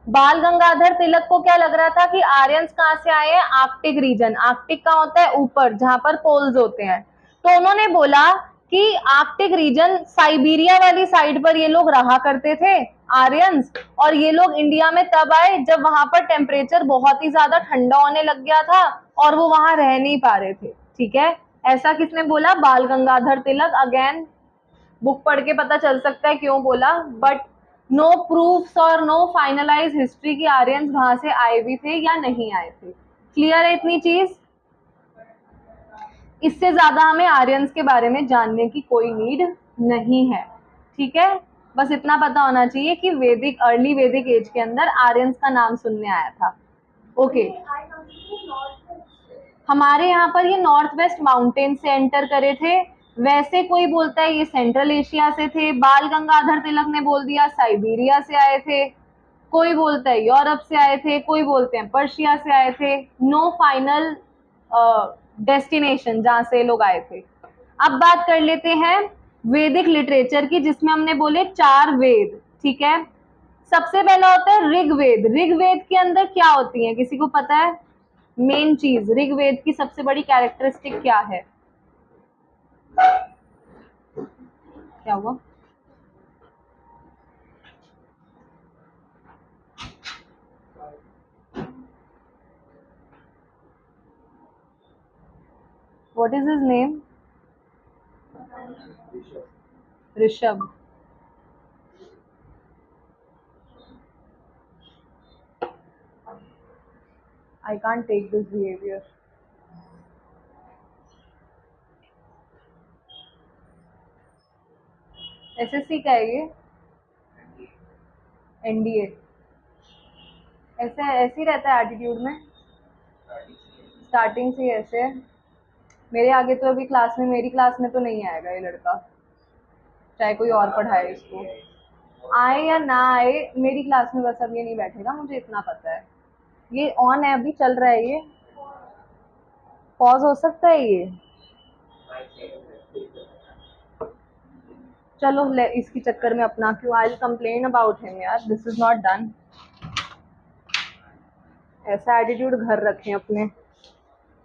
बाल गंगाधर तिलक को क्या लग रहा था कि आर्यंस कहाँ से आए हैं? Arctic region. आर्कटिक का होता है ऊपर, जहां पर पोल्स होते हैं। तो उन्होंने बोला कि आर्कटिक रीजन, साइबीरिया वाली साइड पर ये लोग रहा करते थे आर्यंस, और ये लोग इंडिया में तब आए जब वहां पर टेम्परेचर बहुत ही ज्यादा ठंडा होने लग गया था और वो वहां रह नहीं पा रहे थे। ठीक है, ऐसा किसने बोला? बाल गंगाधर तिलक। अगेन बुक पढ़ के पता चल सकता है क्यों बोला, बट नो प्रूफ्स और नो फाइनलाइज हिस्ट्री की आर्यंस वहां से आए भी थे या नहीं आए थे। क्लियर है इतनी चीज? इससे ज्यादा हमें आर्यंस के बारे में जानने की कोई नीड नहीं है। ठीक है, बस इतना पता होना चाहिए कि वैदिक, अर्ली वैदिक एज के अंदर आर्यंस का नाम सुनने आया था। ओके, हमारे यहाँ पर ये नॉर्थ वेस्ट माउंटेन से एंटर करे थे। वैसे कोई बोलता है ये सेंट्रल एशिया से थे, बाल गंगाधर तिलक ने बोल दिया साइबेरिया से आए थे, कोई बोलता है यूरोप से आए थे, कोई बोलते हैं पर्शिया से आए थे। नो फाइनल डेस्टिनेशन जहां से लोग आए थे। अब बात कर लेते हैं वैदिक लिटरेचर की, जिसमें हमने बोले 4 वेद। ठीक है, सबसे पहला होता है ऋग्वेद। ऋग्वेद के अंदर क्या होती है, किसी को पता है? मेन चीज, ऋग्वेद की सबसे बड़ी कैरेक्टरिस्टिक क्या है? क्या हुआ? What is his name? Rishabh. I can't take this behaviour. SSC का है ये? एनडीए? ऐसे ऐसे ही रहता है एटीट्यूड में, स्टार्टिंग से ऐसे है। मेरे आगे तो अभी क्लास में, मेरी क्लास में तो नहीं आएगा ये लड़का, चाहे कोई और पढ़ाए इसको। आए या ना आए, मेरी क्लास में बस अब ये नहीं बैठेगा, मुझे इतना पता है। ये ऑन है, अभी चल रहा है ये, पॉज हो सकता है ये। चलो ले, इसकी चक्कर में अपना क्यों, आई कंप्लेन अबाउट हिम यार, दिस इज नॉट डन। ऐसा एटीट्यूड घर रखें अपने।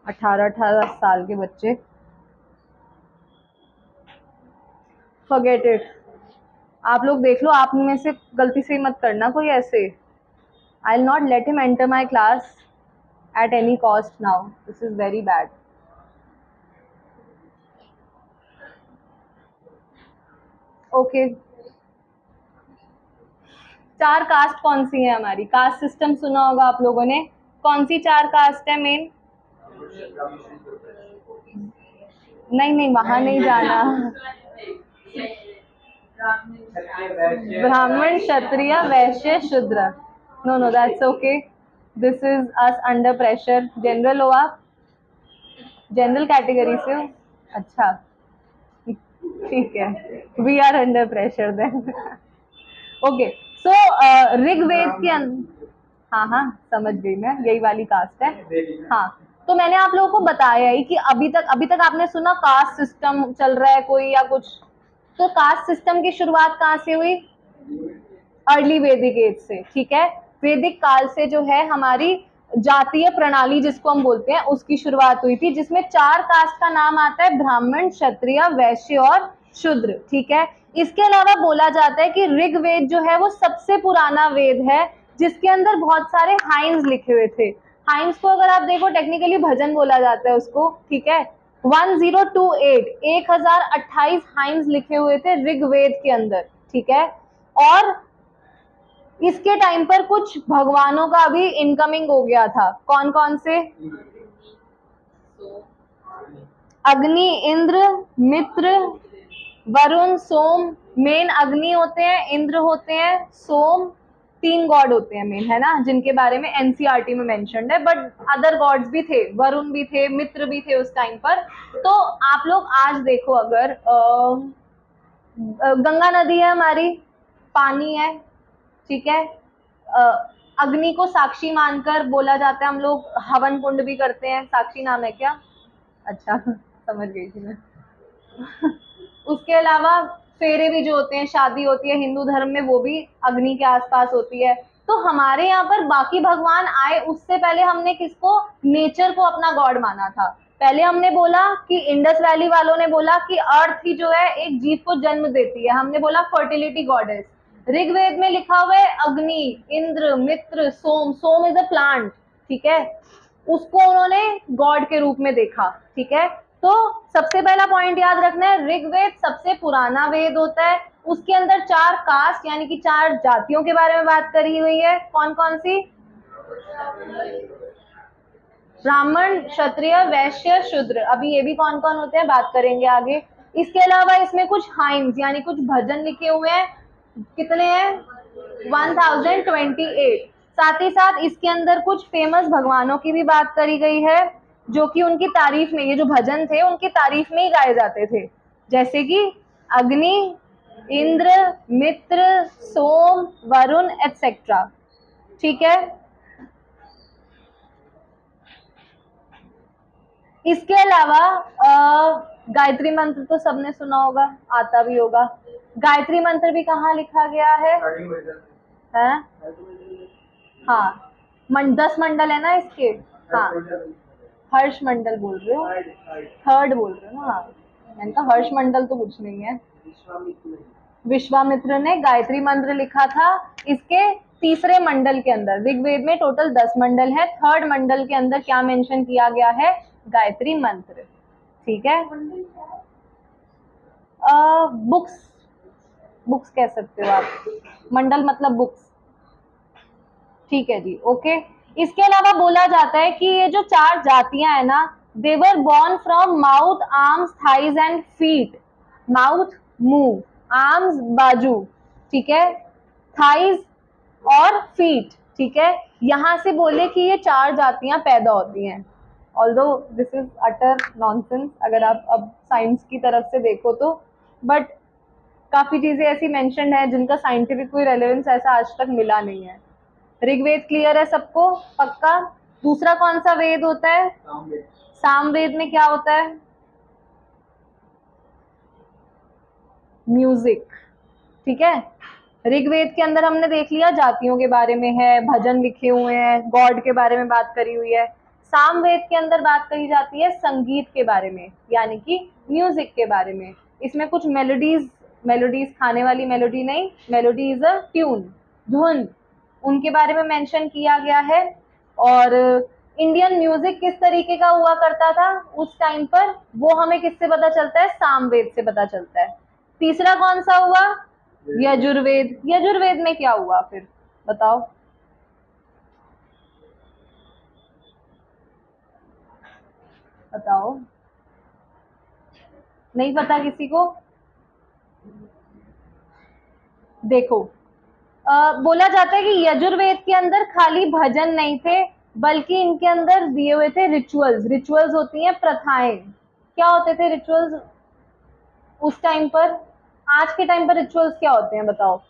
18 साल के बच्चे, फॉरगेट इट। आप लोग देख लो, आप में से गलती से मत करना कोई ऐसे। I will not let him enter my class at any cost now. This is very bad. Okay. 4 cast कौन सी है हमारी? कास्ट सिस्टम सुना होगा आप लोगों ने। कौन सी 4 कास्ट है मेन? नहीं नहीं, वहां नहीं जाना। ब्राह्मण, क्षत्रिय, वैश्य, शूद्र। No no, that's okay. This is us under pressure. General हो आप? जनरल कैटेगरी से हो? अच्छा, ठीक है। We are under pressure then. Okay, so Rigveda के अंदर, हाँ हाँ समझ गई मैं, यही वाली कास्ट है। हाँ, तो मैंने आप लोगों को बताया ही कि अभी तक आपने सुना कास्ट सिस्टम चल रहा है कोई या कुछ। तो कास्ट सिस्टम की शुरुआत कहाँ से हुई? अर्ली वैदिक एज से, ठीक है। वैदिक काल से जो है हमारी जातीय प्रणाली जिसको हम बोलते हैं उसकी शुरुआत हुई थी, जिसमें 4 कास्ट का नाम आता है, ब्राह्मण, क्षत्रिय, वैश्य और शूद्र, ठीक है। इसके अलावा बोला जाता है कि ऋग्वेद जो है वो सबसे पुराना वेद है जिसके अंदर बहुत सारे हाइम्स लिखे हुए थे। हाइम्स को अगर आप देखो टेक्निकली भजन बोला जाता है उसको, ठीक है। 1028 हाइम्स लिखे हुए थे ऋग्वेद के अंदर, ठीक है। और इसके टाइम पर कुछ भगवानों का भी इनकमिंग हो गया था। कौन कौन से? अग्नि, इंद्र, मित्र, वरुण, सोम। मेन अग्नि होते हैं, इंद्र होते हैं, सोम। 3 गॉड होते हैं मेन, है ना, जिनके बारे में एनसीईआरटी में मेंशन्ड है। बट अदर गॉड्स भी थे, वरुण भी थे, मित्र भी थे उस टाइम पर। तो आप लोग आज देखो, अगर गंगा नदी है हमारी, पानी है, ठीक है। अग्नि को साक्षी मानकर बोला जाता है, हम लोग हवन कुंड भी करते हैं। साक्षी नाम है क्या? अच्छा, समझ गई थी मैं। उसके अलावा फेरे भी जो होते हैं, शादी होती है हिंदू धर्म में, वो भी अग्नि के आसपास होती है। तो हमारे यहाँ पर बाकी भगवान आए उससे पहले हमने किसको? नेचर को अपना गॉड माना था। पहले हमने बोला कि इंडस वैली वालों ने बोला कि अर्थ ही जो है एक जीव को जन्म देती है, हमने बोला फर्टिलिटी गॉडेस। ऋग्वेद में लिखा हुआ है अग्नि, इंद्र, मित्र, सोम। सोम इज अ प्लांट, ठीक है। उसको उन्होंने गॉड के रूप में देखा, ठीक है। तो सबसे पहला पॉइंट याद रखना है, ऋग्वेद सबसे पुराना वेद होता है। उसके अंदर 4 कास्ट यानी कि 4 जातियों के बारे में बात करी हुई है। कौन कौन सी? ब्राह्मण, क्षत्रिय, वैश्य, शूद्र। अभी ये भी कौन कौन होते हैं बात करेंगे आगे। इसके अलावा इसमें कुछ हाइम्स यानी कुछ भजन लिखे हुए हैं। कितने हैं? 1028। साथ ही साथ इसके अंदर कुछ फेमस भगवानों की भी बात करी गई है, जो कि उनकी तारीफ में, ये जो भजन थे उनकी तारीफ में ही गाए जाते थे, जैसे कि अग्नि, इंद्र, मित्र, सोम, वरुण एटसेट्रा, ठीक है। इसके अलावा गायत्री मंत्र तो सबने सुना होगा, आता भी होगा। गायत्री मंत्र भी कहाँ लिखा गया है? हाँ, 10 मंडल है ना इसके। हाँ, हर्ष मंडल बोल रहे हो, थर्ड बोल रहे हो ना? हाँ, मैंने कहा हर्ष मंडल तो कुछ नहीं है। विश्वामित्र ने गायत्री मंत्र लिखा था इसके तीसरे मंडल के अंदर। ऋग्वेद में टोटल 10 मंडल है, थर्ड मंडल के अंदर क्या मेंशन किया गया है? गायत्री मंत्र, ठीक है। बुक्स, बुक्स कह सकते हो आप, मंडल मतलब बुक्स, ठीक है जी, ओके। इसके अलावा बोला जाता है कि ये जो 4 जातियां है ना, they were born from mouth, arms, thighs and feet. Mouth मुंह, आर्म्स बाजू, ठीक है, थाइज और फीट, ठीक है। यहां से बोले कि ये 4 जातियां पैदा होती हैं। Although this is utter nonsense अगर आप अब साइंस की तरफ से देखो तो, बट काफी चीजें ऐसी मेंशन है जिनका साइंटिफिक कोई रेलेवेंस ऐसा आज तक मिला नहीं है। ऋग्वेद क्लियर है सबको, पक्का? दूसरा कौन सा वेद होता है? सामवेद में क्या होता है? म्यूजिक, ठीक है। ऋग्वेद के अंदर हमने देख लिया जातियों के बारे में है, भजन लिखे हुए हैं, गॉड के बारे में बात करी हुई है। सामवेद के अंदर बात कही जाती है संगीत के बारे में, यानी कि म्यूजिक के बारे में। इसमें कुछ मेलोडीज खाने वाली मेलोडी नहीं, मेलोडी इज अ ट्यून, धुन, उनके बारे में मेंशन किया गया है। और इंडियन म्यूजिक किस तरीके का हुआ करता था उस टाइम पर, वो हमें किससे पता चलता है, सामवेद से पता चलता है। तीसरा कौन सा हुआ, यजुर्वेद। यजुर्वेद में क्या हुआ फिर बताओ, बताओ, नहीं पता किसी को? देखो, बोला जाता है कि यजुर्वेद के अंदर खाली भजन नहीं थे, बल्कि इनके अंदर दिए हुए थे रिचुअल्स। रिचुअल्स होती हैं प्रथाएं। क्या होते थे रिचुअल्स उस टाइम पर? आज के टाइम पर रिचुअल्स क्या होते हैं बताओ?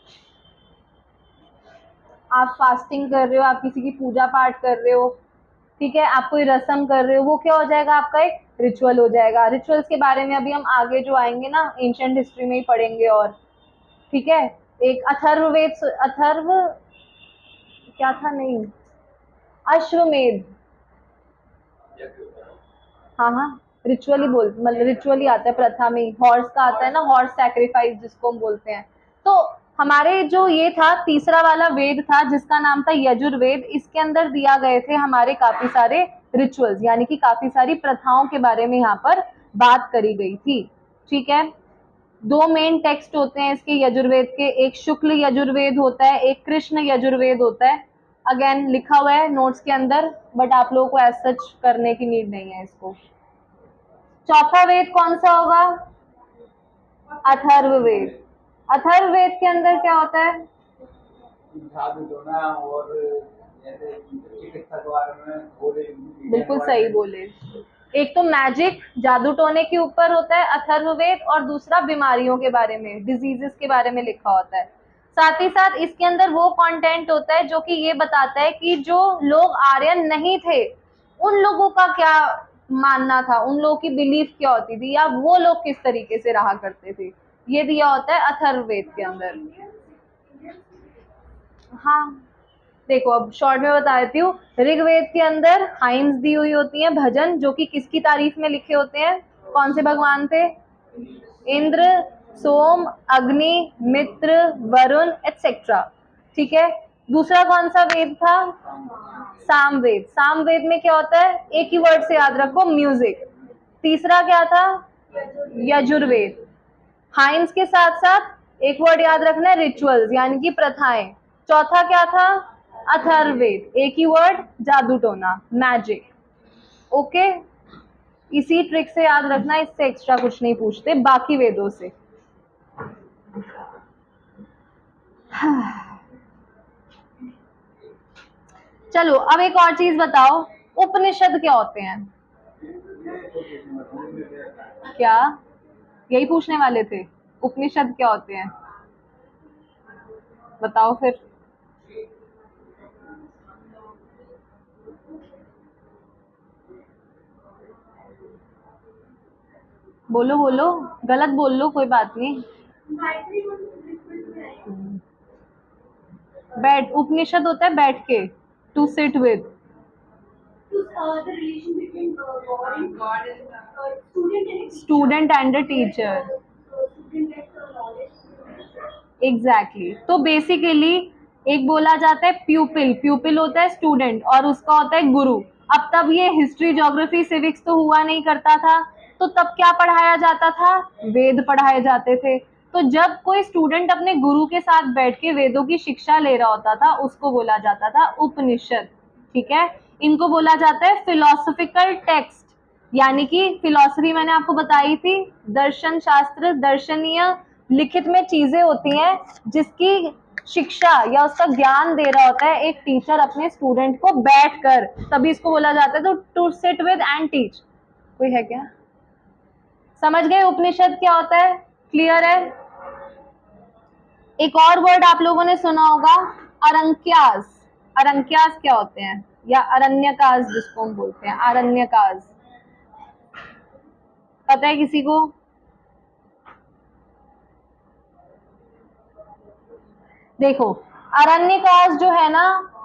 आप फास्टिंग कर रहे हो, आप किसी की पूजा पाठ कर रहे हो, ठीक है, आप कोई रस्म कर रहे हो, वो क्या हो जाएगा, आपका एक रिचुअल हो जाएगा। रिचुअल्स के बारे में अभी हम आगे जो आएंगे ना, एंशिएंट हिस्ट्री में ही पढ़ेंगे। और ठीक है, एक अथर्ववेद, अथर्व क्या था, नहीं, अश्वमेध, हाँ हाँ, रिचुअली बोल, मतलब रिचुअली आता है, प्रथा में हॉर्स का आता है ना, हॉर्स सैक्रिफाइस जिसको हम बोलते हैं। तो हमारे जो ये था तीसरा वाला वेद था जिसका नाम था यजुर्वेद, इसके अंदर दिया गए थे हमारे काफी सारे रिचुअल्स, यानी कि काफी सारी प्रथाओं के बारे में यहाँ पर बात करी गई थी। ठीक है, दो मेन टेक्स्ट होते हैं इसके यजुर्वेद के, एक शुक्ल यजुर्वेद होता है, एक कृष्ण यजुर्वेद होता है। अगेन लिखा हुआ है नोट्स के अंदर, बट आप लोगों को एज सच करने की नीड नहीं है इसको। चौथा वेद कौन सा होगा, अथर्ववेद। अथर्ववेद के अंदर क्या होता है, और चिकित्सा के बारे में बोले, बिल्कुल सही बोले। एक तो मैजिक जादू टोने के ऊपर होता है अथर्ववेद, और दूसरा बीमारियों के बारे में, डिजीजेस के बारे में लिखा होता है। साथ ही साथ इसके अंदर वो कंटेंट होता है जो कि ये बताता है कि जो लोग आर्यन नहीं थे उन लोगों का क्या मानना था, उन लोगों की बिलीफ क्या होती थी, या वो लोग किस तरीके से रहा करते थे, ये दिया होता है अथर्ववेद के अंदर। हाँ, देखो अब शॉर्ट में बता देती हूँ। ऋग्वेद के अंदर हाइम्स दी हुई होती हैं, भजन, जो कि किसकी तारीफ में लिखे होते हैं, कौन से भगवान थे, इंद्र, सोम, अग्नि, मित्र, वरुण एटसेट्रा। ठीक है, दूसरा कौन सा वेद था, सामवेद। सामवेद में क्या होता है, एक ही वर्ड से याद रखो, म्यूजिक। तीसरा क्या था, यजुर्वेद। हाइम्स के साथ साथ एक वर्ड याद रखना है, रिचुअल्स, यानी कि प्रथाएं। चौथा क्या था, अथर्ववेद, एक ही वर्ड, जादू टोना, मैजिक। ओके, इसी ट्रिक से याद रखना, इससे एक्स्ट्रा कुछ नहीं पूछते बाकी वेदों से। चलो अब एक और चीज बताओ, उपनिषद क्या होते हैं? क्या, यही पूछने वाले थे, उपनिषद क्या होते हैं बताओ फिर। बोलो बोलो, गलत बोल लो कोई बात नहीं। बैठ, उपनिषद होता है बैठ के, to sit with, student and the teacher. Exactly, तो बेसिकली एक बोला जाता है प्यूपिल, प्यूपिल होता है स्टूडेंट, और उसका होता है गुरु। अब तब ये हिस्ट्री, ज्योग्राफी, सिविक्स तो हुआ नहीं करता था, तो तब क्या पढ़ाया जाता था, वेद पढ़ाए जाते थे। तो जब कोई स्टूडेंट अपने गुरु के साथ बैठ के वेदों की शिक्षा ले रहा होता था, उसको बोला जाता था उपनिषद। ठीक है, इनको बोला जाता है फिलोसफिकल टेक्स्ट, यानी कि फिलोसफी मैंने आपको बताई थी, दर्शन शास्त्र, दर्शनीय लिखित में चीजें होती हैं जिसकी शिक्षा या उसका ज्ञान दे रहा होता है एक टीचर अपने स्टूडेंट को बैठकर, तभी इसको बोला जाता है तो to sit with and teach. कोई है क्या, समझ गए उपनिषद क्या होता है, क्लियर है? एक और वर्ड आप लोगों ने सुना होगा, अरंक्यास। अरंक्यास क्या होते हैं, या अरण्यकास जिसको हम बोलते हैं, अरण्यकास, पता है किसी को? देखो, अरण्यकास जो है ना,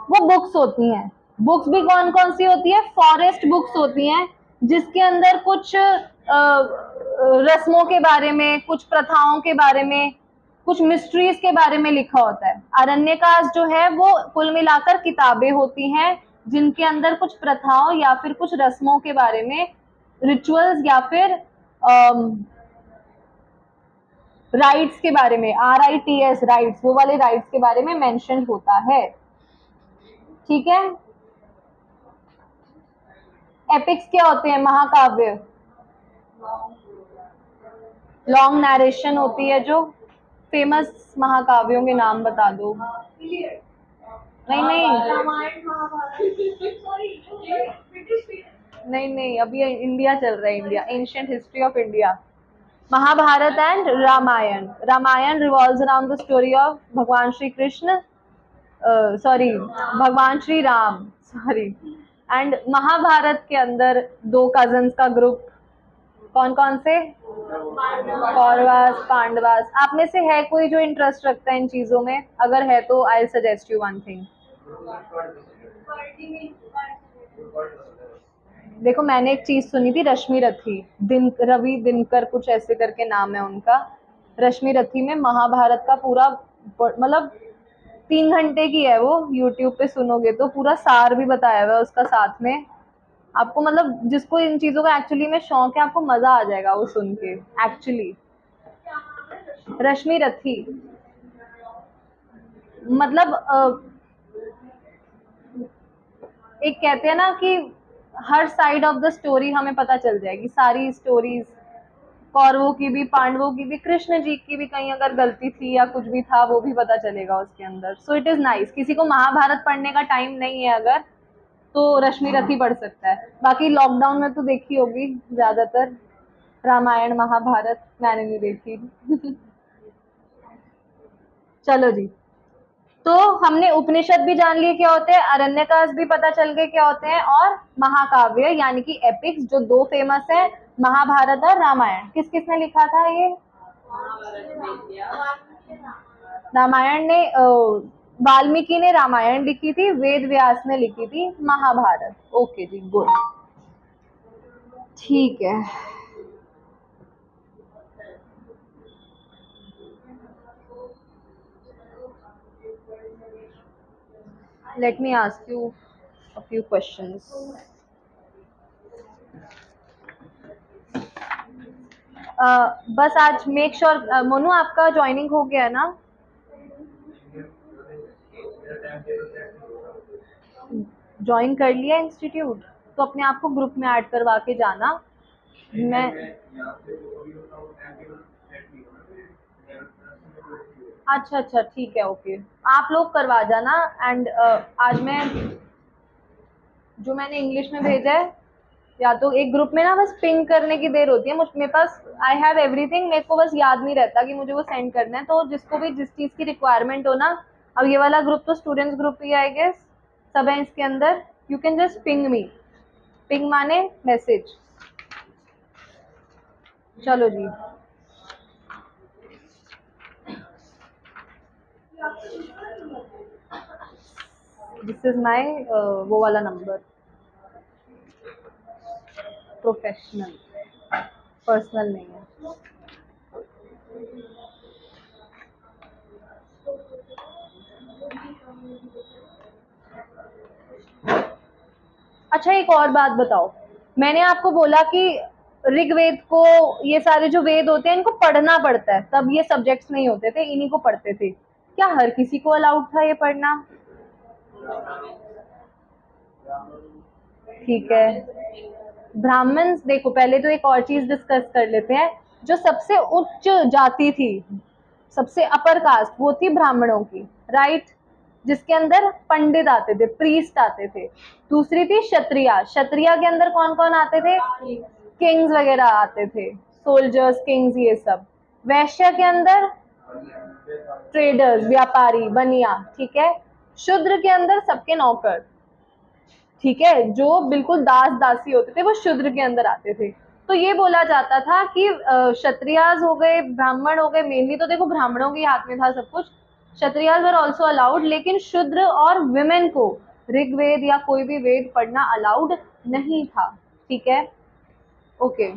वो बुक्स होती हैं, बुक्स भी कौन कौन सी होती है? फॉरेस्ट बुक्स होती हैं, जिसके अंदर कुछ रस्मों के बारे में, कुछ प्रथाओं के बारे में, कुछ मिस्ट्रीज के बारे में लिखा होता है। अरण्यकाश जो है वो कुल मिलाकर किताबें होती हैं जिनके अंदर कुछ प्रथाओं या फिर कुछ रस्मों के बारे में, रिचुअल्स या फिर राइट्स के बारे में, RITS राइट्स, वो वाले राइट्स के बारे में मेंशन होता है। ठीक है। एपिक्स क्या होते हैं? महाकाव्य, लॉन्ग नरेशन होती है। जो फेमस महाकाव्यों के नाम बता दो। नहीं नहीं नहीं, अभी इंडिया चल रहा है, India, ancient history of India. Mahabharata and Ramayana. Ramayana revolves around the story of भगवान श्री कृष्ण, सॉरी भगवान श्री राम, सॉरी। एंड महाभारत के अंदर दो कजन्स का ग्रुप, कौन कौन से? कौरवास, पांडवास। आप में से है कोई जो इंटरेस्ट रखता है इन चीजों में? अगर है तो I suggest you one thing. देखो, मैंने एक चीज सुनी थी, रश्मि रथी, रवि दिनकर कुछ ऐसे करके नाम है उनका। रश्मि रथी में महाभारत का पूरा, मतलब 3 घंटे की है वो, यूट्यूब पे सुनोगे तो पूरा सार भी बताया हुआ है उसका साथ में। आपको, मतलब जिसको इन चीजों का एक्चुअली में शौक है, आपको मजा आ जाएगा वो सुन के एक्चुअली। रश्मि रथी, मतलब एक कहते हैं ना कि हर साइड ऑफ द स्टोरी हमें पता चल जाएगी, सारी स्टोरीज, कौरवों की भी, पांडवों की भी, कृष्ण जी की भी कहीं अगर गलती थी या कुछ भी था वो भी पता चलेगा उसके अंदर। So it is nice. किसी को महाभारत पढ़ने का टाइम नहीं है अगर, तो रश्मि रथी पढ़ सकता है। बाकी लॉकडाउन में तो देखी होगी ज्यादातर रामायण महाभारत, मैंने नहीं देखी। चलो जी, तो हमने उपनिषद भी जान लिए क्या होते हैं, अरण्यकाश भी पता चल गए क्या होते हैं, और महाकाव्य यानी कि एपिक्स जो दो फेमस है, महाभारत और रामायण। किस किसने लिखा था ये? रामायण ने वाल्मीकि ने रामायण लिखी थी, वेद व्यास ने लिखी थी महाभारत। ओके जी, गुड, ठीक है। Let me ask you a few questions. बस आज मेक श्योर, मोनू आपका ज्वाइनिंग हो गया ना? ज्वाइन कर लिया इंस्टीट्यूट? तो अपने आप को ग्रुप में ऐड करवा के जाना। मैं, अच्छा अच्छा, ठीक है, ओके, आप लोग करवा जाना। एंड आज मैं, जो मैंने इंग्लिश में भेजा है, या तो एक ग्रुप में ना बस पिंग करने की देर होती है, मेरे पास आई हैव एवरीथिंग, मेरे को बस याद नहीं रहता कि मुझे वो सेंड करना है। तो जिसको भी जिस चीज़ की रिक्वायरमेंट हो ना, अब ये वाला ग्रुप तो स्टूडेंट्स ग्रुप ही आई गेस, सब है इसके अंदर, you can just ping me. Ping माने मैसेज। चलो जी, दिस इज माई वो वाला नंबर, प्रोफेशनल, पर्सनल नहीं है। अच्छा, एक और बात बताओ, मैंने आपको बोला कि ऋग्वेद को, ये सारे जो वेद होते हैं इनको पढ़ना पड़ता है, तब ये सब्जेक्ट्स नहीं होते थे, इन्हीं को पढ़ते थे। क्या हर किसी को अलाउड था ये पढ़ना? ठीक है। ब्राह्मण्स, देखो पहले तो एक और चीज डिस्कस कर लेते हैं। जो सबसे उच्च जाति थी, सबसे अपर कास्ट, वो थी ब्राह्मणों की, राइट, जिसके अंदर पंडित आते थे, प्रीस्ट आते थे। दूसरी थी क्षत्रिया। क्षत्रिया के अंदर कौन कौन आते थे? किंग्स वगैरह आते थे, सोल्जर्स, किंग्स, ये सब। वैश्य के अंदर ट्रेडर्स, व्यापारी, बनिया, ठीक है। शूद्र के अंदर सबके नौकर, ठीक है, जो बिल्कुल दास दासी होते थे वो शूद्र के अंदर आते थे। तो ये बोला जाता था कि क्षत्रियाज हो गए, ब्राह्मण हो गए, मेनली तो देखो ब्राह्मणों के हाथ में था सब कुछ, क्षत्रियाज वर ऑल्सो अलाउड, लेकिन शूद्र और विमेन को ऋग्वेद या कोई भी वेद पढ़ना अलाउड नहीं था, ठीक है। ओके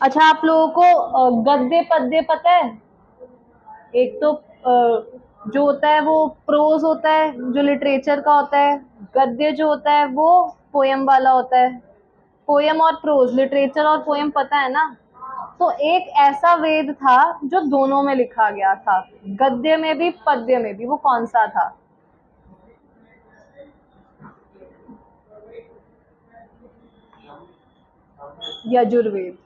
अच्छा, आप लोगों को गद्य पद्य पता है? एक तो जो होता है वो प्रोज होता है, जो लिटरेचर का होता है। गद्य जो होता है वो पोयम वाला होता है। पोयम और प्रोज, लिटरेचर और पोयम पता है ना। तो एक ऐसा वेद था जो दोनों में लिखा गया था, गद्य में भी पद्य में भी। वो कौन सा था? यजुर्वेद।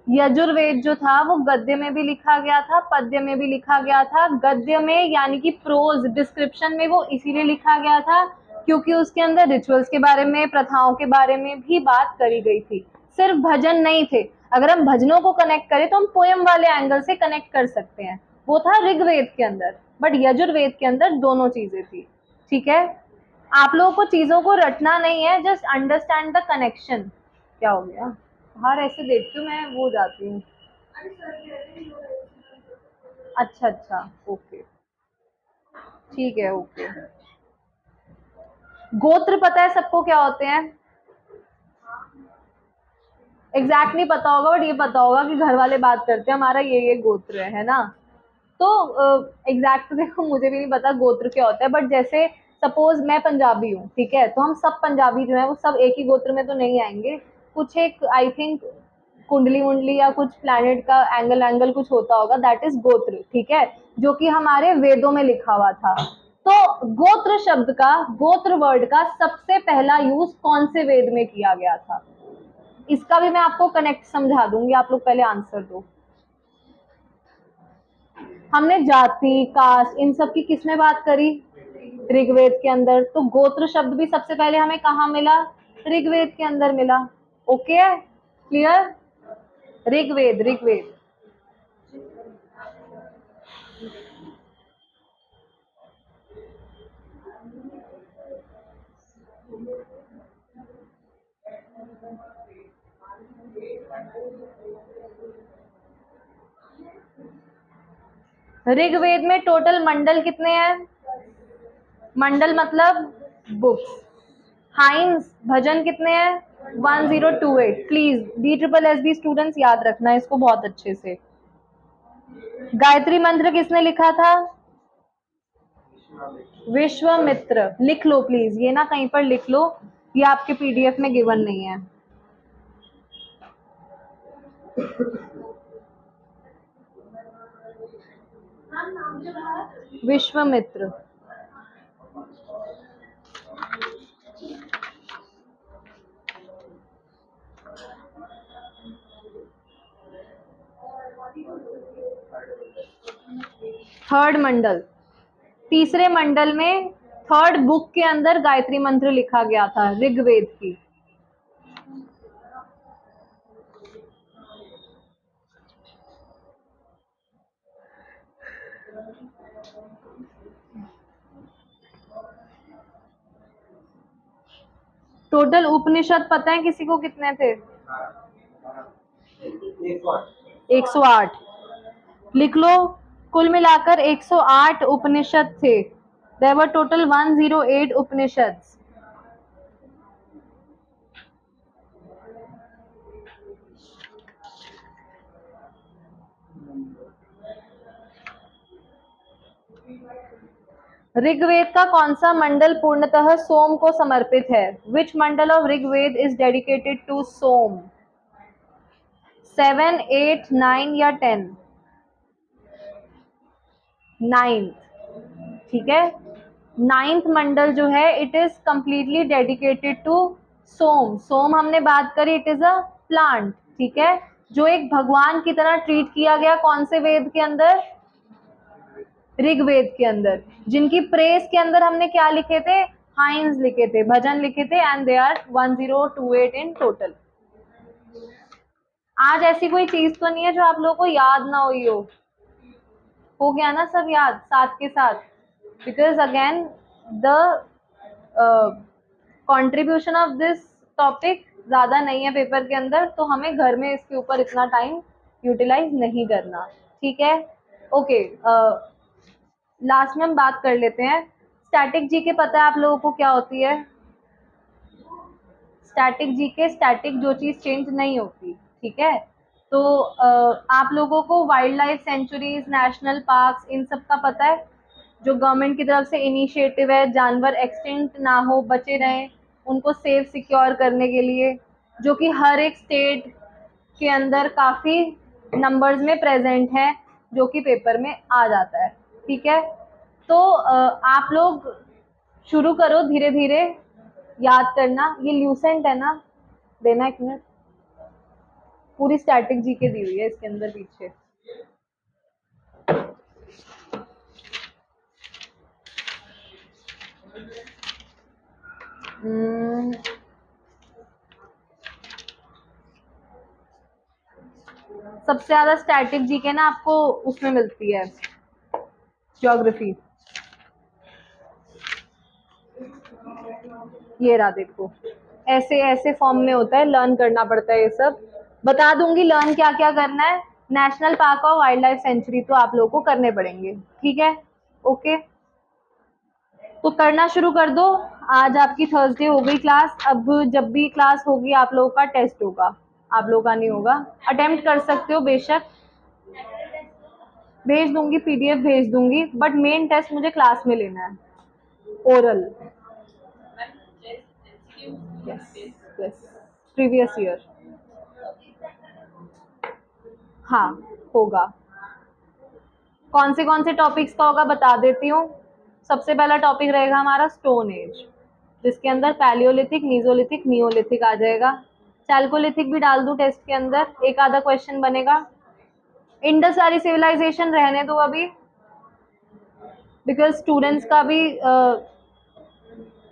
यजुर्वेद जो था वो गद्य में भी लिखा गया था, पद्य में भी लिखा गया था। गद्य में यानी कि प्रोज डिस्क्रिप्शन में वो इसीलिए लिखा गया था क्योंकि उसके अंदर रिचुअल्स के बारे में, प्रथाओं के बारे में भी बात करी गई थी। सिर्फ भजन नहीं थे। अगर हम भजनों को कनेक्ट करें तो हम पोयम वाले एंगल से कनेक्ट कर सकते हैं। वो था ऋग्वेद के अंदर, बट यजुर्वेद के अंदर दोनों चीजें थी, ठीक है। आप लोगों को चीजों को रटना नहीं है, जस्ट अंडरस्टैंड द कनेक्शन। क्या हो गया? बाहर ऐसे देखती हूँ मैं, वो हो जाती हूँ। अच्छा अच्छा, ओके, ठीक है, ओके। गोत्र पता है सबको क्या होते हैं? एग्जैक्ट नहीं पता होगा, बट ये पता होगा कि घर वाले बात करते हैं हमारा ये गोत्र है ना। तो एग्जैक्ट तो देखो मुझे भी नहीं पता गोत्र क्या होता है, बट जैसे सपोज मैं पंजाबी हूँ, ठीक है, तो हम सब पंजाबी जो है वो सब एक ही गोत्र में तो नहीं आएंगे। कुछ एक आई थिंक कुंडली वुंडली या कुछ प्लैनेट का एंगल एंगल कुछ होता होगा, दैट इज गोत्र, ठीक है, जो कि हमारे वेदों में लिखा हुआ था। तो गोत्र शब्द का, गोत्र वर्ड का सबसे पहला यूज कौन से वेद में किया गया था? इसका भी मैं आपको कनेक्ट समझा दूंगी, आप लोग पहले आंसर दो। हमने जाति, कास्ट, इन सब की किसमें बात करी? ऋग्वेद के अंदर। तो गोत्र शब्द भी सबसे पहले हमें कहाँ मिला? ऋग्वेद के अंदर मिला। Okay, clear? ऋग्वेद, ऋग्वेद। ऋग्वेद में टोटल मंडल कितने हैं? मंडल मतलब बुक्स। हाइम्स, भजन कितने हैं? 1028। प्लीज BSSB स्टूडेंट्स याद रखना इसको बहुत अच्छे से। गायत्री मंत्र किसने लिखा था? विश्वामित्र। लिख लो प्लीज, ये ना कहीं पर लिख लो, ये आपके PDF में गिवन नहीं है। विश्वामित्र। थर्ड मंडल, तीसरे मंडल में थर्ड बुक के अंदर गायत्री मंत्र लिखा गया था ऋग्वेद की। टोटल उपनिषद पता है किसी को कितने थे? 108। लिख लो, कुल मिलाकर 108 उपनिषद थे। There were total 108 Upanishad. Rigveda का कौन सा मंडल पूर्णतः सोम को समर्पित है? Which mandal of Rigveda is dedicated to Soma? 7, 8, 9 या 10? 9th, ठीक है। 9th मंडल जो है it is completely dedicated to Soma. Soma हमने बात करी, इट इज अ प्लांट, ठीक है, जो एक भगवान की तरह ट्रीट किया गया कौन से वेद के अंदर? ऋग्वेद के अंदर। जिनकी प्रेस के अंदर हमने क्या लिखे थे? हाइंस लिखे थे, भजन लिखे थे, and they are 1028 in total. आज ऐसी कोई चीज तो नहीं है जो आप लोगों को याद ना हुई हो गया ना सब याद साथ के साथ? Because again the contribution of this topic ज्यादा नहीं है पेपर के अंदर, तो हमें घर में इसके ऊपर इतना टाइम यूटिलाइज नहीं करना, ठीक है? ओके, लास्ट में हम बात कर लेते हैं स्टैटिक जी के। पता है आप लोगों को क्या होती है स्टैटिक जी के? स्टैटिक जो चीज चेंज नहीं होती, ठीक है? तो आप लोगों को wild life sanctuaries, national parks, इन सब का पता है? जो गवर्नमेंट की तरफ से इनिशिएटिव है, जानवर एक्सटिंक्ट ना हो, बचे रहें, उनको सेफ सिक्योर करने के लिए, जो कि हर एक स्टेट के अंदर काफी नंबर्स में प्रेजेंट है, जो कि पेपर में आ जाता है, ठीक है? तो आप लोग शुरू करो धीरे धीरे याद करना। ये ल्यूसेंट है ना, देना एक मिनट। पूरी स्टैटिक जी के दी हुई है इसके अंदर पीछे। सबसे ज्यादा स्टैटिक जी के ना आपको उसमें मिलती है, ज्योग्राफी। ये रहा देखो, ऐसे ऐसे फॉर्म में होता है, लर्न करना पड़ता है ये सब। बता दूंगी लर्न क्या क्या करना है। नेशनल पार्क और वाइल्ड लाइफ सेंचुरी तो आप लोगों को करने पड़ेंगे, ठीक है? ओके, तो करना शुरू कर दो। आज आपकी थर्सडे हो गई क्लास। अब जब भी क्लास होगी आप लोगों का टेस्ट होगा, आप लोगों का नहीं होगा। अटेम्प्ट कर सकते हो बेशक, भेज दूंगी, पीडीएफ भेज दूंगी, बट मेन टेस्ट मुझे क्लास में लेना है, oral. Yes yes, previous year. हाँ, होगा। कौन से टॉपिक्स का होगा बता देती हूँ। सबसे पहला टॉपिक रहेगा हमारा स्टोन एज, जिसके अंदर पैलियोलिथिक, मीजोलिथिक, नियोलिथिक आ जाएगा। चैल्कोलिथिक भी डाल दूं टेस्ट के अंदर, एक आधा क्वेश्चन बनेगा। इंडस वैली सिविलाइजेशन रहने दो अभी, बिकॉज स्टूडेंट्स का भी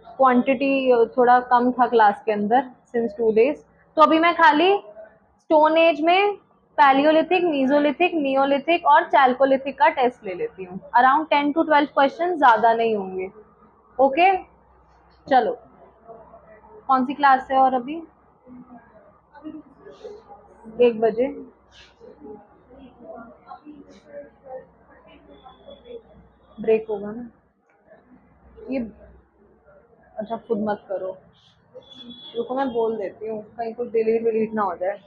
क्वांटिटी थोड़ा कम था क्लास के अंदर सिंस 2 days। तो अभी मैं खाली स्टोन एज में पैलियोलिथिक, मीजोलिथिक, नियोलिथिक और चैल्कोलिथिक का टेस्ट ले लेती हूँ। अराउंड 10 to 12 क्वेश्चन, ज्यादा नहीं होंगे। ओके, चलो। कौन सी क्लास है और अभी? 1 बजे। ब्रेक होगा ना ये? अच्छा, खुद मत करो, रुको मैं बोल देती हूँ, कहीं कुछ डिलीट विलीट ना हो जाए।